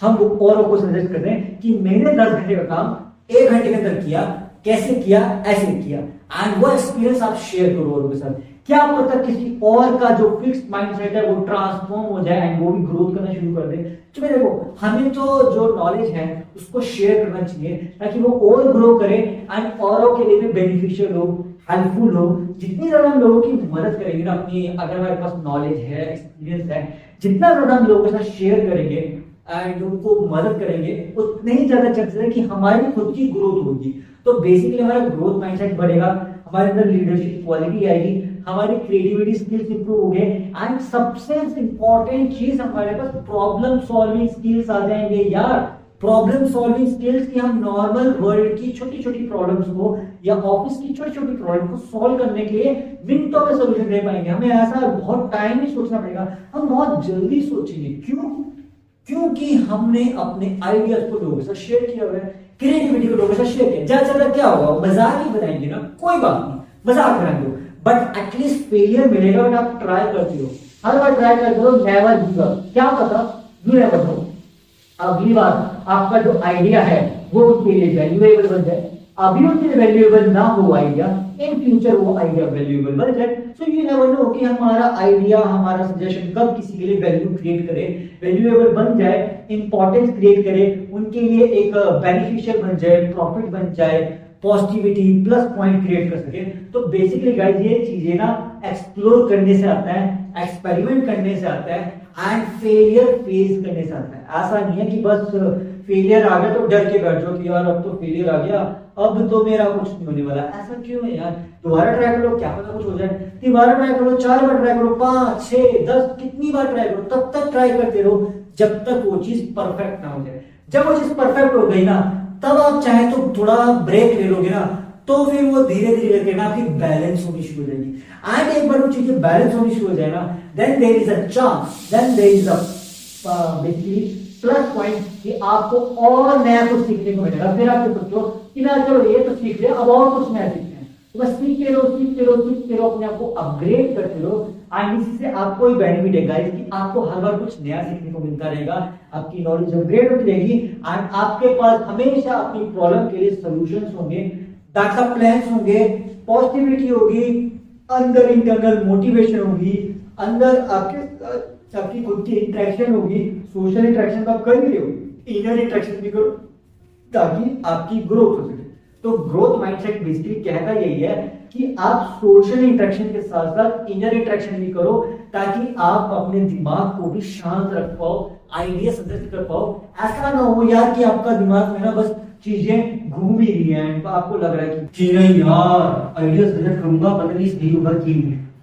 हम औरों को सजेस्ट कर दें कि मैंने 10 घंटे का काम 1 घंटे के अंदर किया, कैसे किया, ऐसे किया, एंड वो एक्सपीरियंस आप शेयर करो औरों के साथ। क्या पता किसी और का जो फिक्स्ड माइंडसेट है वो ट्रांसफॉर्म हो जाए एंड वो भी ग्रोथ करना शुरू कर दे। क्योंकि देखो हमें तो जो नॉलेज है उसको शेयर करना चाहिए ताकि वो और ग्रो करे एंड औरों के लिए भी बेनिफिशियल हो, हेल्पफुल हो। जितनी ज्यादा हम लोगों की मदद करेंगे ना अपनी, अगर हमारे पास नॉलेज है, एक्सपीरियंस है, जितना ज्यादा हम लोगों के साथ शेयर करेंगे एंड उनको मदद करेंगे, उतने ही ज्यादा चांसेस है कि हमारी खुद की ग्रोथ होगी। तो बेसिकली हमारा ग्रोथ माइंडसेट बढ़ेगा, हमारे अंदर लीडरशिप क्वालिटी आएगी, हमारी क्रिएटिविटी स्किल्स इंप्रूव हो गए, एंड सबसे इंपॉर्टेंट चीज हमारे पास प्रॉब्लम सॉल्विंग स्किल्स आ जाएंगे यार। प्रॉब्लम सॉल्विंग स्किल्स की हम नॉर्मल वर्ल्ड की छोटी छोटी प्रॉब्लम्स को या ऑफिस की छोटी छोटी प्रॉब्लम को सॉल्व करने के लिए मिनटों में सोल्यूशन दे पाएंगे। हमें ऐसा बहुत टाइम नहीं सोचना पड़ेगा, हम बहुत जल्दी सोचेंगे। क्यों? क्योंकि हमने अपने आइडियाज को लोगों के साथ शेयर किया हुआ है, क्रिएटिविटी को लोगों के साथ शेयर किया। ज्यादा ज्यादा क्या होगा, मजाक ही बनाएंगे ना, कोई बात नहीं, मजाक बनाएंगे, बट एटलीस्ट फेलियर मिलेगा। बट आप ट्राई करते हो, हर बार ट्राई करते हो, नेवर गिव अप। क्या पता यू नेवर नो, अगली बार आपका जो आइडिया है वो उसके लिए वैल्यूएबल बन जाए। अभी उसके लिए वैल्यूएबल ना हो आइडिया, इन फ्यूचर वो आइडिया वैल्यूएबल बन जाए। सो यू नेवर नो कि हमारा आइडिया, हमारा सजेशन कब किसी के लिए वैल्यू क्रिएट करे, वैल्यूएबल बन जाए, इंपॉर्टेंस क्रिएट करे, उनके लिए एक बेनिफिशियल बन जाए, प्रॉफिट बन जाए, पॉजिटिविटी प्लस पॉइंट क्रिएट कर सके। तो बेसिकली गाइस ये चीजें ना एक्सप्लोर करने से आता है, एक्सपेरिमेंट करने से आता है, एंड फेलियर फेस करने से आता है। ऐसा नहीं है कि बस फेलियर आ गया तो डर के बैठ जाओ कि यार अब तो फेलियर आ गया, अब तो मेरा कुछ नहीं होने वाला। ऐसा क्यों है यार, दोबारा ट्राई करो, क्या पता कुछ हो जाए। दोबारा ट्राई करो, 4 बार ट्राई करो, 5, 6, 10, कितनी बार ट्राई करो, तब तक ट्राई करते रहो जब तक वो चीज परफेक्ट ना हो जाए। जब वो चीज परफेक्ट हो गई ना, तब आप चाहे तो थोड़ा ब्रेक ले लोगे ना, तो फिर वो धीरे धीरे करके ना आपकी बैलेंस होनी शुरू हो जाएगी। एंड एक बार वो चीजें बैलेंस होनी शुरू हो जाए ना, then there is a chance, then there is a basically plus point कि आपको और नया कुछ सीखने को मिलेगा। फिर आप सोचो कि ना चलो ये तो सीख लिया, अब और कुछ नया सीखते हैं, तो बस सीखते रहो, सीखते रहो, सीखते रहो, अपने आप को अपग्रेड करते रहो। एंड इसी से आपको ही बेनिफिट है गाइस कि आपको हर बार कुछ नया सीखने को मिलता रहेगा, आपकी नॉलेज अपग्रेड होती रहेगी, एंड आपके पास हमेशा अपनी प्रॉब्लम के लिए सॉल्यूशंस होंगे, बैकअप प्लान्स होंगे, पॉजिटिविटी होगी, अंदर इंटरनल मोटिवेशन होगी, अंदर आपकी खुद की इंटरेक्शन होगी। सोशल इंटरेक्शन तो आप कर ही रहे हो, इनर इंटरेक्शन भी करो ताकि आपकी ग्रोथ हो सके। तो ग्रोथ माइंडसेट बेसिकली कहता यही है कि आप सोशल इंटरेक्शन के साथ साथ इनर इंटरेक्शन भी करो, ताकि आप अपने दिमाग को भी शांत रख पाओ, आइडिया सजेस्ट कर पाओ। ऐसा ना हो यार कि आपका दिमाग में ना बस चीजें घूम ही रही हैं, आपको लग रहा है कि नहीं यार आइडिया सजेस्ट करूंगा पता नहीं सही होगा कि।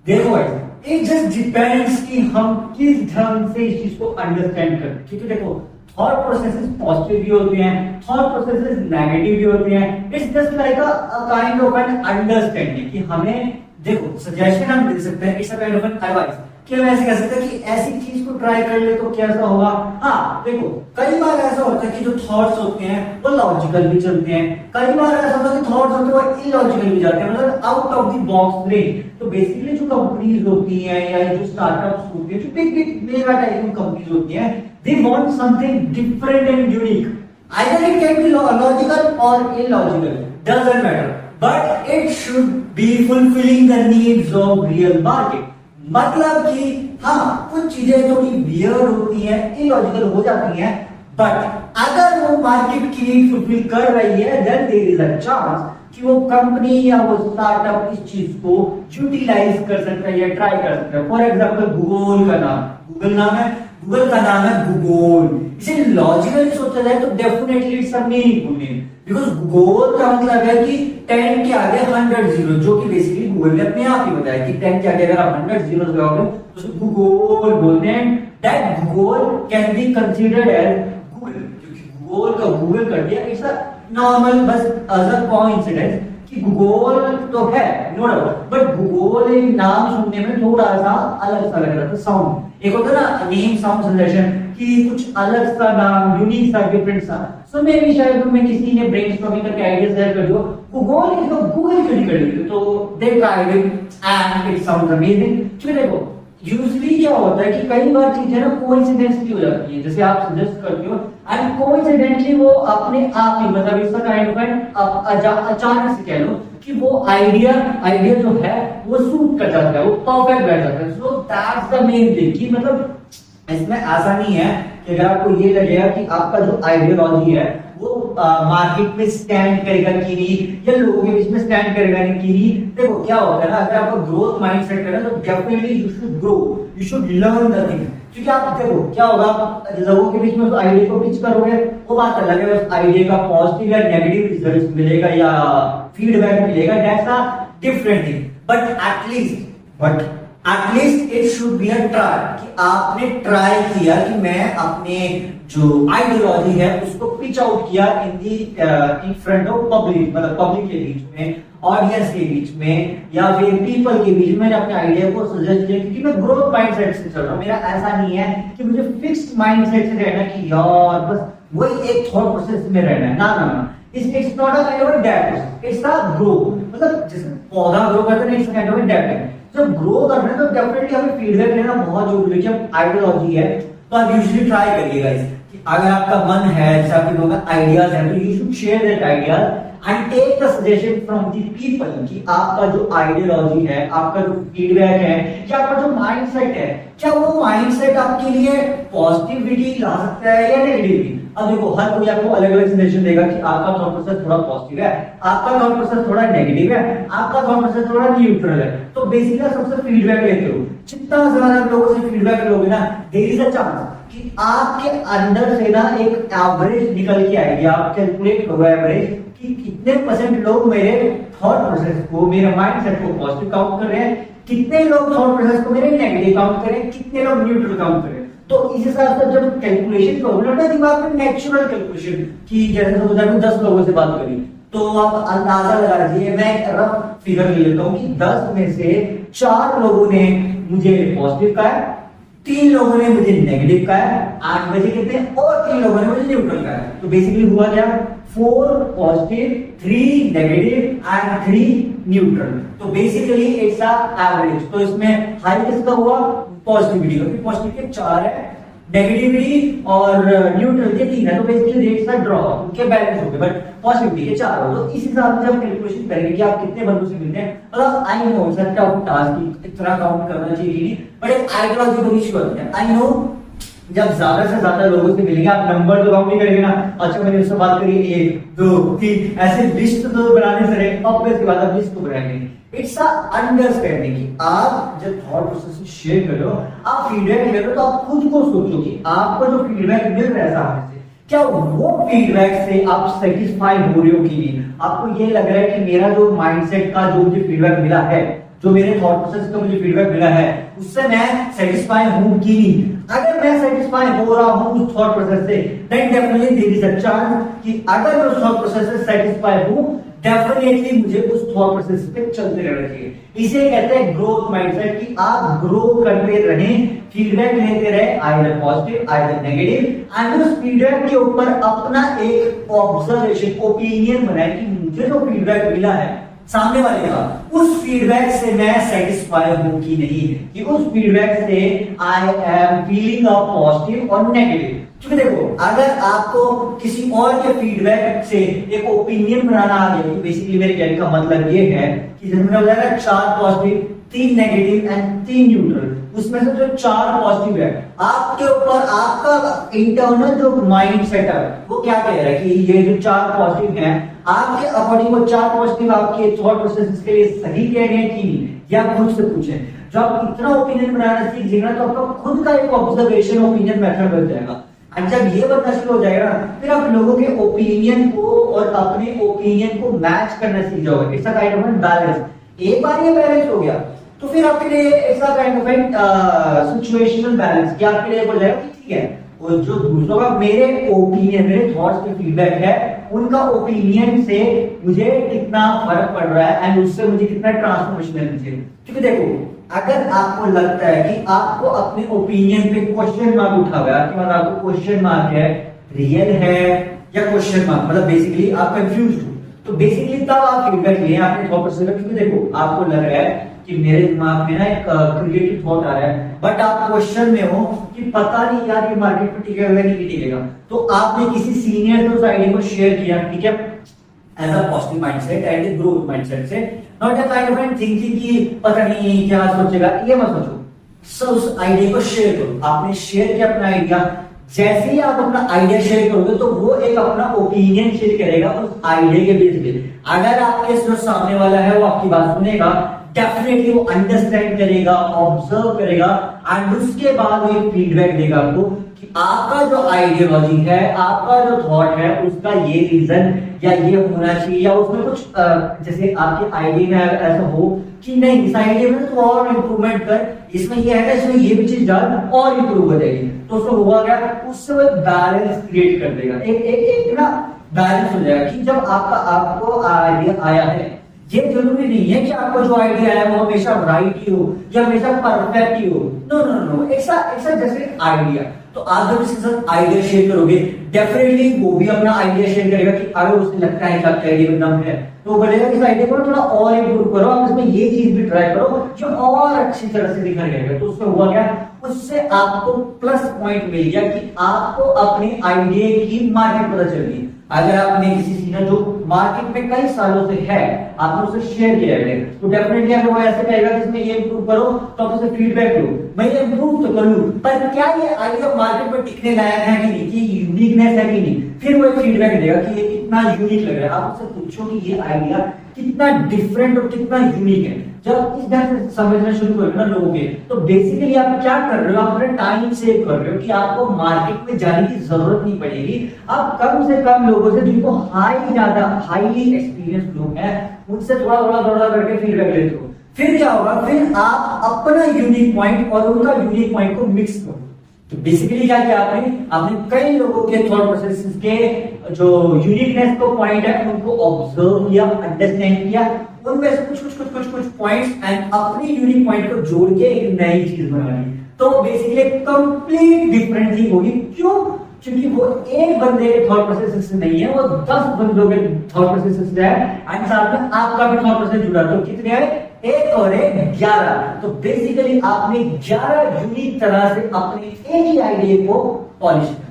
देखो इट जस्ट डिपेंड्स कि हम किस ढंग से इस चीज को अंडरस्टैंड करें। ठीक है, देखो थॉट प्रोसेसेस पॉजिटिव भी होते हैं, थॉट प्रोसेसेस नेगेटिव भी होते हैं। It's just like a kind of an understanding कि हमें देखो सजेशन हम दे सकते हैं, it's a kind of an advice कि हम ऐसे कह सकते हैं कि ऐसी चीज को ट्राई कर ले तो कैसा होगा। हाँ देखो कई बार ऐसा होता है कि जो थॉट्स होते हैं वो लॉजिकल भी चलते हैं, कई बार ऐसा होता है कि थॉट्स होते हैं वो इलॉजिकल भी जाते हैं, मतलब out of the box range. तो बेसिकली जो कंपनीज होती हैं या जो स्टार्टअप्स होती हैं, जो big big mega type companies होती हैं, they want something different and unique. Either it can be logical or illogical, doesn't matter, but it should be fulfilling the needs of real market. मतलब कि हाँ कुछ चीजें थोड़ी वियर्ड होती हैं, इलॉजिकल हो जाती हैं, बट अगर वो मार्केट की नीड फुलफिल कर रही है, then there is a chance कि वो कंपनी या वो स्टार्टअप इस चीज को यूटिलाइज कर सकता है या ट्राई कर सकता है। फॉर एग्जाम्पल गूगल का नाम, गूगल नाम है, गूगल का नाम है गूगल। इसे लॉजिकली सोचा जाए तो definitely it's a meaningful name, because Google का मतलब है कि 10 के आगे 100 जीरो, जो कि बेसिकली गूगल ने अपने आप ही बताया कि 10 के आगे अगर आप 100 जीरो लगाओगे तो उसे गूगल बोलते हैं। That Google can be considered as Google, क्योंकि गूगल का गूगल कर दिया, इट्स अ नॉर्मल बस एज अ कोइंसिडेंस कि गूगल तो है नो डाउट, बट गूगल एक नाम सुनने में थोड़ा सा अलग सा लग रहा था साउंड। एक होता है ना नेम साउंड सजेशन कि कुछ अलग सा नाम, यूनिक सा, डिफरेंट सा। सो मे बी शायद में किसी ने ब्रेनस्टॉर्मिंग करके आइडिया शेयर कर दिया, गूगल इसको गूगल क्यों नहीं कर दी, तो they tried it and it sounds amazing. क्योंकि देखो यूजुअली क्या होता है कि कई बार चीजें ना कोइंसिडेंटली हो जाती है, जैसे आप सजेस्ट करते हो एंड कोइंसिडेंटली वो अपने आप ही मतलब इसका काइंड ऑफ अचानक से कह लो कि वो आइडिया जो है वो सूट कर जाता है, वो परफेक्ट बैठ जाता है। So that's the main thing कि मतलब इसमें ऐसा नहीं है कि अगर आपको ये लगेगा कि आपका जो आइडियोलॉजी है वो मार्केट में स्टैंड करेगा कि नहीं, या लोगों के बीच में स्टैंड करेगा कि नहीं। देखो क्या होता है ना, अगर आपका ग्रोथ माइंडसेट है तो definitely you should grow, you should learn the thing. क्योंकि आप देखो क्या होगा, आप लोगों के बीच में उस आइडिया को पिच करोगे, वो बात अलग है, उस आइडिया का पॉजिटिव या नेगेटिव रिजल्ट मिलेगा या फीडबैक मिलेगा, that's a different thing. But at least it should be a try, कि आपने ट्राई किया कि मैं अपने जो आइडियोलॉजी है उसको पिच आउट किया इन फ्रंट ऑफ पब्लिक, मतलब पब्लिक के बीच में, ऑडियंस के बीच में, या फिर पीपल के बीच में मैंने अपने आइडिया को सजेस्ट किया। क्योंकि मैं ग्रोथ माइंडसेट से चल रहा हूं, मेरा ऐसा नहीं है कि मुझे फिक्स्ड माइंडसेट से रहना कि यार बस वही एक थॉट प्रोसेस में रहना है, ना। It's not a kind of depth, it's a grow. मतलब जैसे पौधा ग्रो करता है, इट्स काइंड ऑफ डेप्थ। जब ग्रो कर रहे हैं तो डेफिनेटली हमें फीडबैक लेना बहुत जरूरी है। जब आइडियोलॉजी है तो आप यूजुअली ट्राई करिएगा कि अगर आपका मन है, जैसे आपके लोगों का आइडियाज है, तो you should share that ideas and take the suggestion from the people कि आपका जो आइडियोलॉजी है, आपका जो फीडबैक है, या आपका जो माइंडसेट है, क्या वो माइंडसेट आपके लिए पॉजिटिविटी ला सकता है या नेगेटिविटी। अब देखो हर कोई आपको अलग अलग सजेशन देगा कि आपका थॉट प्रोसेस थोड़ा पॉजिटिव है, आपका थॉट प्रोसेस थोड़ा नेगेटिव है, आपका थॉट प्रोसेस थोड़ा न्यूट्रल है। तो बेसिकली सबसे फीडबैक लेते हो, जितना ज्यादा लोगों से फीडबैक लोगे ना, देयर इज अ चांस कि आपके अंदर से ना एक एवरेज निकल के आएगी। आप कैलकुलेट करो एवरेज कि कितने परसेंट लोग मेरे थॉट प्रोसेस को, मेरे माइंडसेट को पॉजिटिव काउंट कर रहे हैं, कितने लोग थॉट प्रोसेस को मेरे नेगेटिव काउंट कर रहे हैं, कितने लोग न्यूट्रल काउंट कर रहे हैं। तो इस हिसाब से जब कैलकुलेशन करोगे ना दिमाग में, नेचुरल कैलकुलेशन कि जैसे समझा 10 लोगों से बात करी तो आप अंदाजा लगा लीजिए, मैं एक रफ फिगर ले लेता हूं कि 10 में से 4 लोगों ने मुझे पॉजिटिव कहा है, 3 लोगों ने मुझे नेगेटिव कहा है, 8 बजे कितने और 3 लोगों ने मुझे न्यूट्रल कहा है। तो बेसिकली हुआ क्या, 4 पॉजिटिव, 3 नेगेटिव एंड 3 न्यूट्रल। तो बेसिकली इट्स अ एवरेज। तो इसमें हाई किसका हुआ, पॉजिटिविटी का, क्योंकि पॉजिटिव के 4 है, नेगेटिविटी और न्यूट्रल के 3 है, तो बेसिकली रेट्स का ड्रॉ उनके बैलेंस हो गए, बट पॉजिटिविटी के 4 हो। तो इस हिसाब से जब कैलकुलेशन करेंगे कि आप कितने बंदों से मिलते हैं, मतलब I know it's a tough task इतना काउंट करना चाहिए कि नहीं, बट एक आइडियोलॉजिकल इशू होता है। आई नो जब ज्यादा से ज्यादा लोगों से मिलेंगे, आप नंबर तो काउंट नहीं करेंगे ना, अच्छा मैंने उससे बात करी 1 2 3 ऐसे लिस्ट तो बनाने से रहे, अब इसके बाद आप लिस्ट को बनाएंगे। इट्स अ अंडरस्टैंडिंग कि आप जब थॉट प्रोसेस शेयर कर रहे हो, आप फीडबैक ले रहे हो, तो आप खुद को सोचो कि आपको जो फीडबैक मिल रहा है सामने से, क्या वो फीडबैक से आप सेटिस्फाई हो रहे हो कि नहीं। आपको ये लग रहा है कि मेरा जो माइंडसेट का जो मुझे फीडबैक मिला है, जो मेरे थॉट प्रोसेस का मुझे फीडबैक मिला है, उससे मैं सेटिस्फाई हूं कि नहीं। अगर मैं सेटिस्फाई हो रहा हूं उस थॉट प्रोसेस से, then definitely there is a chance कि अगर मैं उस थॉट प्रोसेस से सेटिस्फाई हूं, डेफिनेटली मुझे उस थॉट प्रोसेस पे चलते रहना चाहिए। इसे कहते हैं ग्रोथ माइंडसेट, कि आप ग्रो करते रहें, फीडबैक लेते रहे, either positive either negative, and उस फीडबैक के ऊपर अपना एक ऑब्जर्वेशन, ओपिनियन बनाए कि मुझे जो फीडबैक मिला है सामने वाले का, उस फीडबैक से मैं सेटिस्फाई हूं कि नहीं, कि उस फीडबैक से I am feeling a positive और नेगेटिव। क्योंकि देखो अगर आपको किसी और के फीडबैक से एक ओपिनियन बनाना आ गया, बेसिकली मेरे कहने का मतलब ये है कि जैसे मैंने बताया 4 पॉजिटिव 3 नेगेटिव एंड 3 न्यूट्रल, उसमें से जो 4 पॉजिटिव है, आपके ऊपर आपका इंटरनल जो माइंड सेट है वो क्या कह रहा है कि ये जो 4 पॉजिटिव हैं, आपके अकॉर्डिंग वो 4 पॉजिटिव आपके थॉट प्रोसेस के लिए सही कह रहे हैं कि नहीं, या खुद से पूछें। जब आप इतना ओपिनियन बनाना सीख जाएगा तो आपका खुद का एक ऑब्जर्वेशन ओपिनियन मेथड बन जाएगा। और जब ये बनना शुरू हो जाएगा फिर आप लोगों के ओपिनियन को और अपने ओपिनियन को मैच करना सीख जाओगे। It's a kind of balance. एक बार ये बैलेंस हो गया तो फिर आपके लिए it's a kind of situational balance, कि आपके लिए हो जाएगा कि ठीक है, और जो दूसरों का मेरे ओपिनियन, मेरे थॉट्स पे फीडबैक है, उनका ओपिनियन से मुझे कितना फर्क पड़ रहा है एंड उससे मुझे कितना ट्रांसफॉर्मेशन मिलना चाहिए। क्योंकि देखो, अगर आपको लगता है कि आपको अपने ओपिनियन पे क्वेश्चन मार्क उठा हुआ है, आपके पास आपको क्वेश्चन मार्क है, रियल है या क्वेश्चन मार्क, मतलब बेसिकली आप कंफ्यूज हो, तो बेसिकली तब आप फीडबैक लें अपने थॉट प्रोसेस का। क्योंकि देखो, आपको लग रहा है कि मेरे दिमाग में ना एक क्रिएटिव थॉट आ रहा है, बट आप क्वेश्चन में हो कि पता नहीं यार ये मार्केट में टिकेगा नहीं टिकेगा, तो आपने किसी सीनियर से उस आइडिया को शेयर किया, ठीक है, as a positive mindset and growth mindset से, not a kind of thinking कि पता नहीं क्या सोचेगा, ये मत सोचो। सो उस आइडिया को शेयर करो। आपने शेयर किया अपना आइडिया, जैसे ही आप अपना आइडिया शेयर करोगे तो वो एक अपना ओपिनियन शेयर करेगा उस आइडिया के बेस पे। अगर आपके जो सामने वाला है वो आपकी बात सुनेगा, डेफिनेटली वो अंडरस्टैंड करेगा, ऑब्जर्व करेगा एंड उसके बाद वो एक फीडबैक देगा आपको कि आपका जो आइडियोलॉजी है, आपका जो थॉट है, उसका ये रीजन या ये होना चाहिए, या उसमें कुछ जैसे आपके आइडिया में ऐसा हो कि नहीं इस आइडिया में तो और इंप्रूवमेंट कर, इसमें ये है, इसमें ये भी चीज डाल और इंप्रूव हो जाएगी, तो उसको हुआ क्या, उससे वो बैलेंस क्रिएट कर देगा। एक ना बैलेंस हो जाएगा कि जब आपको आइडिया आया है, ये जरूरी नहीं है कि आपको जो आइडिया है वो हमेशा राइट ही हो या हमेशा परफेक्ट ही हो। नो नो नो, ऐसा जैसे आइडिया, तो आप जब इसके साथ आइडिया शेयर करोगे, डेफिनेटली वो भी अपना आइडिया शेयर करेगा कि अगर उसे लगता है कि आपका आइडिया में दम है, तो बोलेगा इस आइडिया को थोड़ा और इंप्रूव करो, आप इसमें ये चीज भी ट्राई करो जो और अच्छी तरह से दिखा जाएगा। तो उसमें हुआ क्या, उससे आपको प्लस पॉइंट मिल गया कि आपको अपने आइडिया की मार्केट पता चल गई। अगर आपने किसी सीनियर जो मार्केट में कई सालों से है, आपने उसे शेयर किया है, तो डेफिनेटली अगर वो ऐसे कहेगा कि इसमें ये इंप्रूव करो, तो आप उसे फीडबैक लो, मैं ये इंप्रूव तो कर लूं, पर क्या ये आइडिया मार्केट में टिकने लायक है कि नहीं, कि यूनिकनेस है कि नहीं, फिर वो एक फीडबैक देगा कि ये कितना यूनिक लग रहा है। आप उससे पूछो कि ये आइडिया कितना डिफरेंट और कितना यूनिक है। जब इस ढंग से समझना शुरू करोगे ना लोगों के, तो बेसिकली आप क्या कर रहे हो, आप अपना टाइम सेव कर रहे हो कि आपको मार्केट में जाने की जरूरत नहीं पड़ेगी। आप कम से कम लोगों से जिनको हाईली एक्सपीरियंस लोग हैं, उनसे थोड़ा करके फीडबैक लेते हो। फिर क्या होगा, फिर आप अपना यूनिक पॉइंट और उनका यूनिक पॉइंट को मिक्स करो। तो बेसिकली क्या किया आपने कई लोगों के थॉट प्रोसेस के जो यूनिकनेस को पॉइंट है उनको ऑब्जर्व किया, अंडरस्टैंड किया, उनमें से कुछ पॉइंट्स एंड अपनी यूनिक पॉइंट को जोड़ के एक नई चीज बना ली। तो बेसिकली कंप्लीट डिफरेंट थिंग होगी। क्यों? क्योंकि वो एक बंदे के थॉट प्रोसेस से नहीं है, वो 10 बंदों के थॉट प्रोसेस से है एंड साथ में आपका भी थॉट प्रोसेस जुड़ा। तो कितने आए, 1 और 1 11। तो बेसिकली आपने 11 यूनिक तरह से अपने एक ही आइडिया को पॉलिश किया।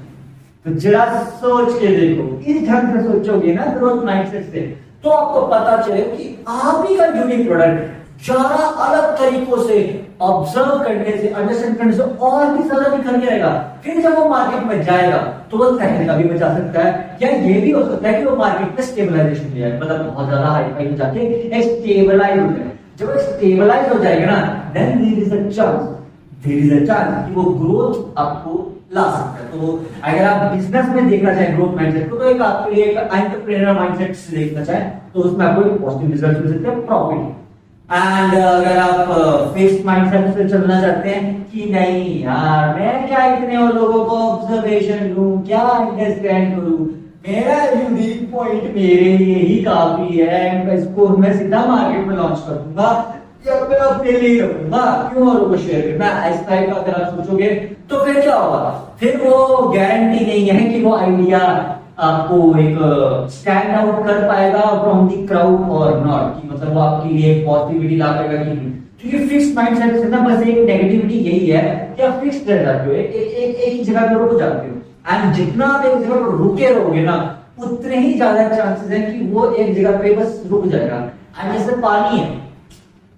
तो जरा सोच के देखो, इस ढंग से सोचोगे ना ग्रोथ माइंडसेट से, तो आपको पता चले कि आप ही का यूनिक प्रोडक्ट 11 अलग तरीकों से ऑब्जर्व करने से, अंडरस्टैंड करने से और भी ज्यादा निखर के रहेगा। फिर जब वो मार्केट में जाएगा तो वो कहने का भी बचा सकता है, या ये भी हो सकता है कि वो मार्केट में स्टेबलाइजेशन हो जाए, मतलब बहुत ज्यादा हाई फाई जाके स्टेबलाइज हो जाए। जब स्टेबलाइज हो जाएगा ना, then there is a chance कि वो ग्रोथ आपको ला सकता है। तो अगर आप बिजनेस में देखना चाहें ग्रोथ माइंडसेट को, तो एक आपके लिए एक एंटरप्रेन्योर माइंडसेट से देखना चाहें तो उसमें आपको एक पॉजिटिव रिजल्ट मिल सकते हैं, प्रॉफिट। एंड अगर आप फिक्स्ड माइंडसेट से चलना चाहते हैं कि नहीं यार मैं क्या इतने और लोगों को ऑब्जर्वेशन लूं, क्या अंडरस्टैंड करूं, मेरा यूनिक पॉइंट मेरे लिए ही काफी है, इसको मैं सीधा मार्केट में लॉन्च कर दूंगा या मैं अपने लिए रखूंगा, क्यों औरों को शेयर करना, इस टाइप का अगर आप सोचोगे तो फिर क्या होगा, फिर वो गारंटी नहीं है कि वो आइडिया आपको एक स्टैंड आउट कर पाएगा फ्रॉम द क्राउड और नॉट, कि मतलब वो आपके लिए पॉजिटिविटी ला पाएगा कि नहीं। क्योंकि फिक्स्ड माइंडसेट से ना बस एक नेगेटिविटी यही है कि आप फिक्स्ड रह जाते हो, एक ही जगह पे रुक जाते हो, एंड जितना आप एक जगह पर रुके रहोगे ना, उतने ही ज्यादा चांसेस हैं कि वो एक जगह पे बस रुक जाएगा। एंड जैसे पानी है,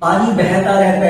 पानी बहता रहता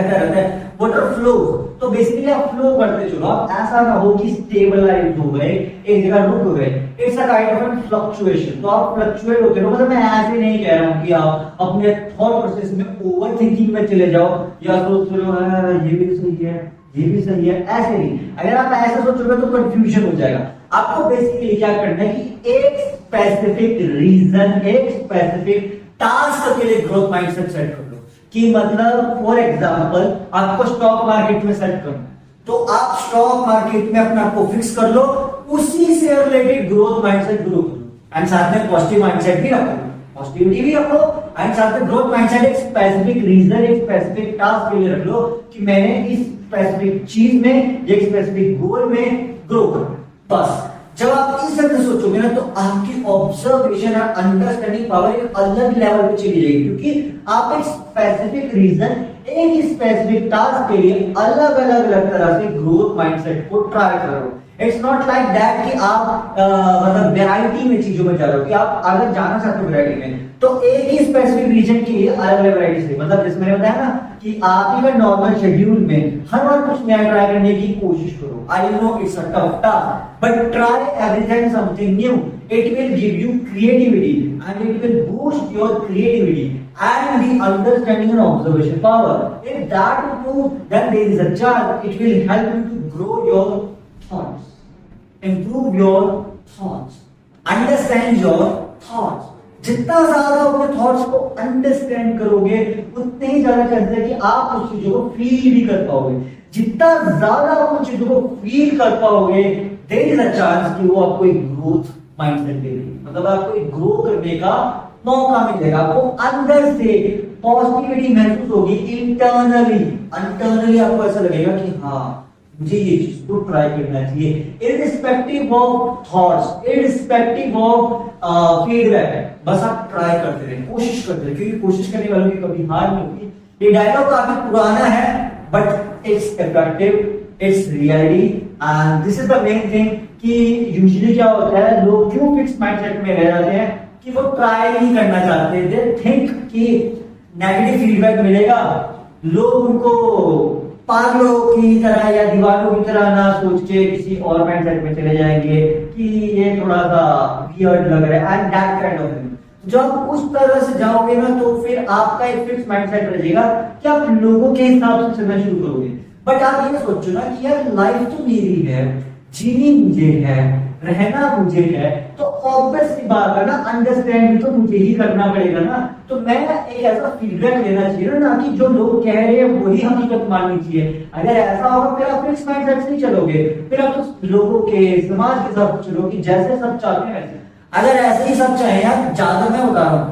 है, वाटर फ्लो, तो बेसिकली आप फ्लो करते चलो, आप ऐसा ना हो कि स्टेबलाइज हो गए, एक जगह रुक गए। It's a kind of an fluctuation. तो आप फ्लक्चुएट होते रहो, मतलब मैं ऐसे नहीं कह रहा हूं कि आप अपने थॉट प्रोसेस में ओवर थिंकिंग में चले जाओ या सोच रहे हो ये भी सही है, ये भी सही है, ऐसे नहीं। अगर आप ऐसा सोचोगे तो कंफ्यूजन हो जाएगा। आपको बेसिकली क्या करना है कि एक स्पेसिफिक रीजन, एक स्पेसिफिक टास्क के लिए ग्रोथ माइंडसेट सेट कर लो। कि मतलब फॉर एग्जांपल आपको स्टॉक मार्केट में सेट करना है, तो आप स्टॉक मार्केट में अपना आपको फिक्स कर लो, उसी से रिलेटेड ग्रोथ माइंडसेट ग्रो करो एंड साथ में पॉजिटिव माइंडसेट भी रखो, पॉजिटिविटी भी रखो एंड साथ में ग्रोथ माइंडसेट एक स्पेसिफिक रीजन, एक स्पेसिफिक टास्क के लिए रख लो कि मैंने इस स्पेसिफिक चीज में, एक स्पेसिफिक गोल में ग्रो करना। बस जब आप इस तरह से सोचोगे ना तो आपकी ऑब्जर्वेशन और अंडरस्टैंडिंग पावर एक अलग लेवल पे चली जाएगी, क्योंकि आप एक स्पेसिफिक रीजन, एक स्पेसिफिक टास्क के लिए अलग अलग तरह से ग्रोथ माइंडसेट को ट्राई करो। इट्स नॉट लाइक दैट कि आप मतलब वैरायटी में चीजों में जा रहे हो, कि आप अगर जाना चाहते हो वैरायटी में तो एक ही स्पेसिफिक रीजन के लिए अलग अलग वैरायटी से, मतलब जैसे मैंने बताया ना कि आप ही नॉर्मल शेड्यूल में हर बार कुछ नया ट्राई करने की कोशिश करो। I know it's a tough task but try everything something new. It will give you creativity and it will boost your creativity and the understanding and observation power. If that improves, then there is a chance it will help you to grow your thoughts, improve your thoughts, understand your thoughts. जितना ज्यादा अपने thoughts को understand करोगे उतने ही ज्यादा chance है कि आप उस चीजों को फील भी कर पाओगे। जितना ज्यादा आप उन चीजों को फील कर पाओगे देयर इज अ चांस कि वो आपको एक ग्रोथ माइंडसेट देगी, मतलब आपको एक ग्रो करने का मौका मिलेगा। आपको अंदर से पॉजिटिविटी महसूस होगी, इंटरनली आपको ऐसा लगेगा कि हाँ मुझे ये चीज को ट्राई करना चाहिए, irrespective of thoughts, irrespective of feedback. बस आप ट्राई करते रहे, कोशिश करते रहे, क्योंकि कोशिश करने वालों की कभी हार नहीं होती। ये डायलॉग काफी पुराना है but it's effective, it's reality and this is the main thing कि यूजुअली क्या होता है, लोग क्यों फिक्स माइंडसेट में रह जाते हैं कि वो ट्राई नहीं करना चाहते। दे थिंक कि नेगेटिव फीडबैक मिलेगा, लोग उनको पागलों की तरह या दीवारों की तरह ना सोच के किसी और माइंडसेट में चले जाएंगे कि ये थोड़ा सा वियर्ड लग रहा है and that kind of thing. जब उस तरह से जाओगे ना तो फिर आपका एक फिक्स माइंडसेट रह जाएगा कि आप लोगों के हिसाब से चलना शुरू करोगे। बट आप ये सोचो ना कि यार लाइफ तो मेरी है, जीनी मुझे है, रहना मुझे है, तो ऑब्वियसली बात है ना, अंडरस्टैंड भी तो मुझे ही करना पड़ेगा ना। तो मैं एक ऐसा फीडबैक लेना चाहिए ना कि जो लोग कह रहे हैं वही हकीकत माननी चाहिए। अगर ऐसा होगा फिर आप फिक्स माइंडसेट से नहीं चलोगे, फिर आप तो लोगों के, समाज के साथ चलोगे जैसे सब चाहते हैं वैसे। अगर ऐसे ही सब चाहे यार, ज्यादा मैं बता रहा हूँ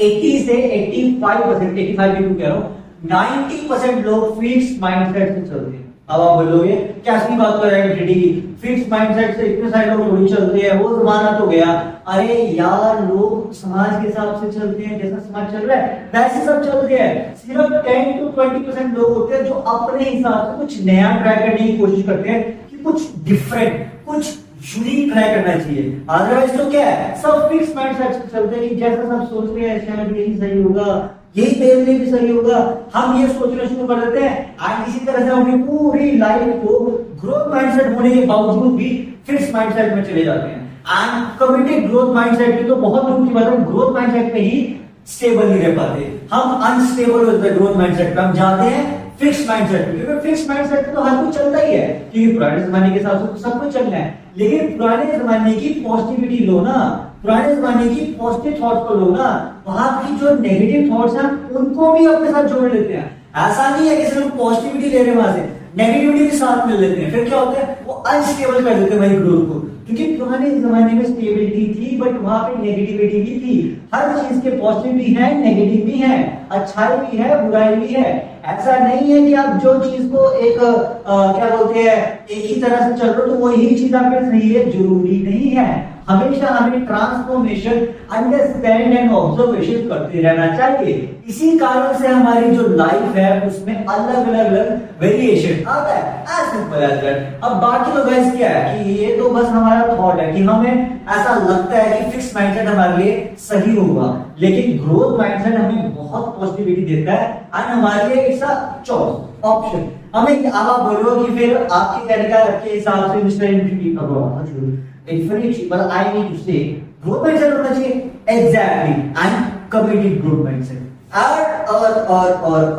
80 से 85%, 85 भी कह रहा हूँ, 90% लोग फिक्स माइंडसेट से चलते हैं। अब आप बोलोगे क्या असली बात कर रहे हैं, फिक्स माइंडसेट से इतने सारे लोग थोड़ी चलते हैं, वो जमाना तो गया। अरे यार लोग समाज के हिसाब से चलते हैं, जैसा समाज चल रहा है वैसे सब चलते हैं। सिर्फ 10 to 20% लोग होते हैं जो अपने हिसाब से कुछ नया ट्राई करने की कोशिश करते हैं कि कुछ डिफरेंट, कुछ यूनिक ट्राई करना चाहिए। अदरवाइज तो क्या है, सब फिक्स माइंडसेट से चलते हैं कि जैसा सब सोच रहे हैं शायद यही सही होगा, यही मेरे लिए भी सही होगा, हम ये सोचना शुरू कर देते हैं एंड इसी तरह से अपनी पूरी लाइफ को ग्रोथ माइंडसेट होने के बावजूद भी फिक्स माइंडसेट में चले जाते हैं। एंड कमिटेड ग्रोथ माइंडसेट की तो बहुत दूर की बात है, ग्रोथ माइंडसेट पे ही स्टेबल नहीं रह पाते, हम अनस्टेबल होते हैं ग्रोथ माइंडसेट पे, हम जाते हैं फिक्स माइंडसेट पे, क्योंकि फिक्स माइंडसेट पे तो हर कुछ चलता ही है, क्योंकि पुराने जमाने के हिसाब से सब कुछ चलना है। लेकिन पुराने जमाने की पॉजिटिविटी लो ना, पुराने जमाने की पॉजिटिव थॉट्स को लो ना, वहां की जो नेगेटिव थॉट्स हैं उनको भी अपने साथ जोड़ लेते हैं। ऐसा नहीं है कि सिर्फ पॉजिटिविटी ले रहे हैं वहां से, नेगेटिविटी भी साथ में लेते हैं। फिर क्या होता है, वो अनस्टेबल कर देते हैं भाई ग्रोथ को, क्योंकि पुराने जमाने में स्टेबिलिटी थी बट वहां पे नेगेटिविटी भी थी। हर चीज के पॉजिटिव भी है, नेगेटिव भी है, अच्छाई भी है, बुराई भी है। ऐसा नहीं है कि आप जो चीज को एक क्या बोलते हैं एक ही तरह से चल रहे हो तो वही चीज आपके सही है, जरूरी नहीं है। हमेशा हमें ट्रांसफॉर्मेशन, अंडरस्टैंड एंड ऑब्जर्वेशन करते रहना चाहिए। इसी कारण से हमारी जो लाइफ है उसमें अलग अलग वेरिएशन आता है, एज सिंपल एज दैट। अब बाकी तो गाइस क्या है कि ये तो बस हमारा थॉट है कि हमें ऐसा लगता है कि फिक्स माइंडसेट हमारे लिए सही होगा, लेकिन ग्रोथ माइंडसेट हमें बहुत पॉजिटिविटी देता है एंड हमारे लिए इट्स अ चॉइस। ऑप्शन। हमें अब आप बोलो कि फिर आपके कहने का आपके हिसाब से मिस्टर इन्फिनिटी मतलब आई नीड टू से ग्रोथ माइंडसेट होना चाहिए। Exactly, and committed growth mindset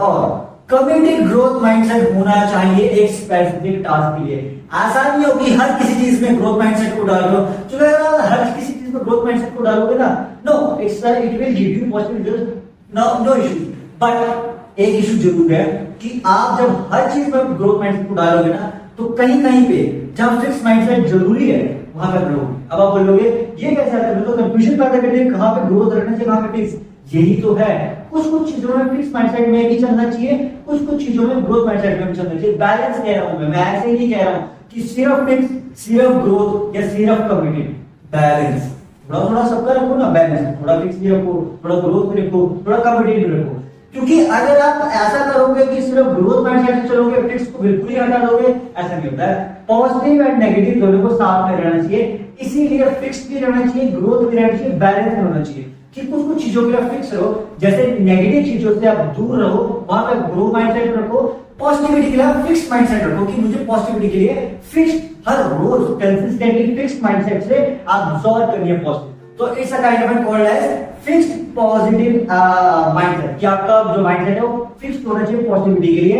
और कमिटेड ग्रोथ माइंडसेट होना चाहिए एक स्पेसिफिक टास्क के लिए। ऐसा नहीं हो कि हर किसी चीज में ग्रोथ माइंडसेट को डाल दो, चलो यार हर किसी चीज में ग्रोथ माइंडसेट को डालोगे ना, no it will give you positive result, no issue. But एक इशू जरूर है कि आप जब हर चीज में ग्रोथ माइंडसेट को डालोगे ना, तो कहीं कहीं पे जब फिक्स माइंडसेट जरूरी है वहां पर करोगे। अब आप बोलोगे ये कैसे आता है, तो कंफ्यूजन पैदा करते हैं कहां पे ग्रोथ रखना चाहिए, कहां पे फिक्स। यही तो है, कुछ कुछ चीजों में फिक्स माइंडसेट में भी चलना चाहिए, कुछ कुछ चीजों में ग्रोथ माइंडसेट में भी चलना चाहिए। बैलेंस कह रहा हूं मैं ऐसे ही नहीं कह रहा हूं कि सिर्फ फिक्स, सिर्फ ग्रोथ या सिर्फ कमिटेड। बैलेंस थोड़ा थोड़ा सबका रखो ना, बैलेंस थोड़ा फिक्स भी रखो, थोड़ा ग्रोथ भी रखो, थोड़ा कमिटेड भी रखो। क्योंकि अगर आप ऐसा करोगे कि सिर्फ ग्रोथ माइंडसेट से चलोगे, फिक्स को बिल्कुल ही हटा दोगे, ऐसा नहीं होता है। पॉजिटिव एंड नेगेटिव दोनों को साथ में रहना चाहिए, इसीलिए फिक्स भी रहना चाहिए, ग्रोथ भी रहना चाहिए, बैलेंस भी होना चाहिए कि कुछ कुछ चीजों के लिए फिक्स रहो, जैसे नेगेटिव चीजों से आप दूर रहो, वहां पे ग्रोथ माइंडसेट रखो। पॉजिटिविटी के लिए आप फिक्स माइंडसेट रखो कि मुझे पॉजिटिविटी के लिए फिक्स हर रोज कंसिस्टेंटली फिक्स माइंडसेट से आप अब्सॉर्ब करिए पॉजिटिव। तो it's a kind of called as fixed positive mindset कि आपका जो माइंडसेट है वो फिक्स्ड होना चाहिए पॉजिटिविटी के लिए,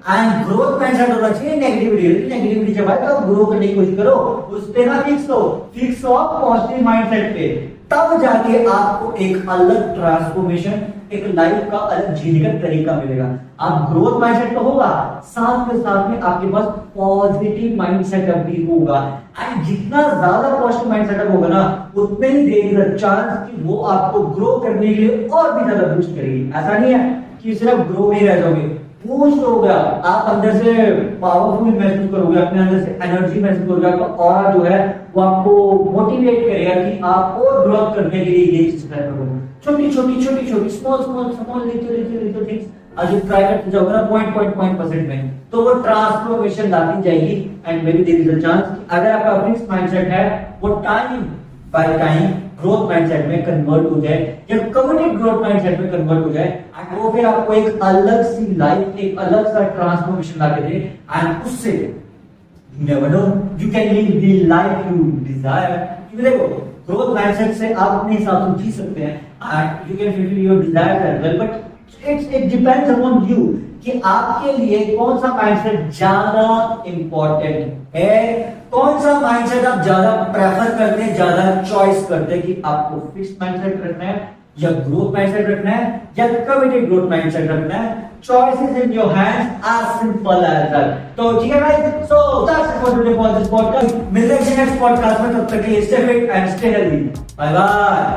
एंड ग्रोथ माइंडसेट होना चाहिए नेगेटिविटी के लिए। नेगेटिविटी जब आए तो ग्रो करने की कोशिश करो, उस पे ना फिक्स हो पॉजिटिव माइंडसेट पे, तब जाके आपको एक अलग ट्रांसफॉर्मेशन, एक लाइफ का अलग जीने का तरीका मिलेगा। आप ग्रोथ माइंडसेट तो होगा, साथ में आपके पास पॉजिटिव माइंड सेटअप भी होगा, एंड जितना ज्यादा पॉजिटिव माइंड सेटअप होगा ना, उतने ही देर इज चांस कि वो आपको ग्रो करने के लिए और भी ज्यादा बूस्ट करेगी। ऐसा नहीं है कि सिर्फ ग्रो ही रह जाओगे, बूस्ट होगा, आप अंदर से पावरफुल महसूस करोगे, अपने अंदर से एनर्जी महसूस करोगे, आपका ऑरा जो है वो आपको मोटिवेट करेगा कि आप और ग्रोथ करने के लिए ये चीज करो। छोटी छोटी स्मॉल लिटिल थिंग्स आज ट्राई करते जाओगे ना पॉइंट परसेंट में, तो वो ट्रांसफॉर्मेशन लाती जाएगी। And maybe there is a chance अगर आपका फिक्स माइंडसेट है वो time by time growth mindset में कन्वर्ट हो जाए या कमिटेड ग्रोथ माइंडसेट में कन्वर्ट हो जाए, एंड वो फिर आपको एक अलग सी लाइफ, एक अलग सा ट्रांसफॉर्मेशन ला के दे, एंड उससे you never no you can live the life you desire. क्योंकि देखो ग्रोथ माइंडसेट से आप अपने हिसाब से जी सकते हैं, and you can fulfil your desire as well, but it depends upon you कि आपके लिए कौन सा माइंडसेट ज्यादा इंपॉर्टेंट है, कौन सा माइंडसेट आप ज्यादा प्रेफर करते हैं, ज्यादा चॉइस करते हैं कि आपको फिक्स्ड माइंडसेट रखना है या ग्रोथ माइंडसेट रखना है या कमिटेड ग्रोथ माइंडसेट रखना है। Choices in your hands, as simple as that. तो ठीक है guys, so that's it for today for this podcast. मिलते हैं नेक्स्ट पॉडकास्ट में, तब तक के लिए stay fit and stay healthy. Bye bye.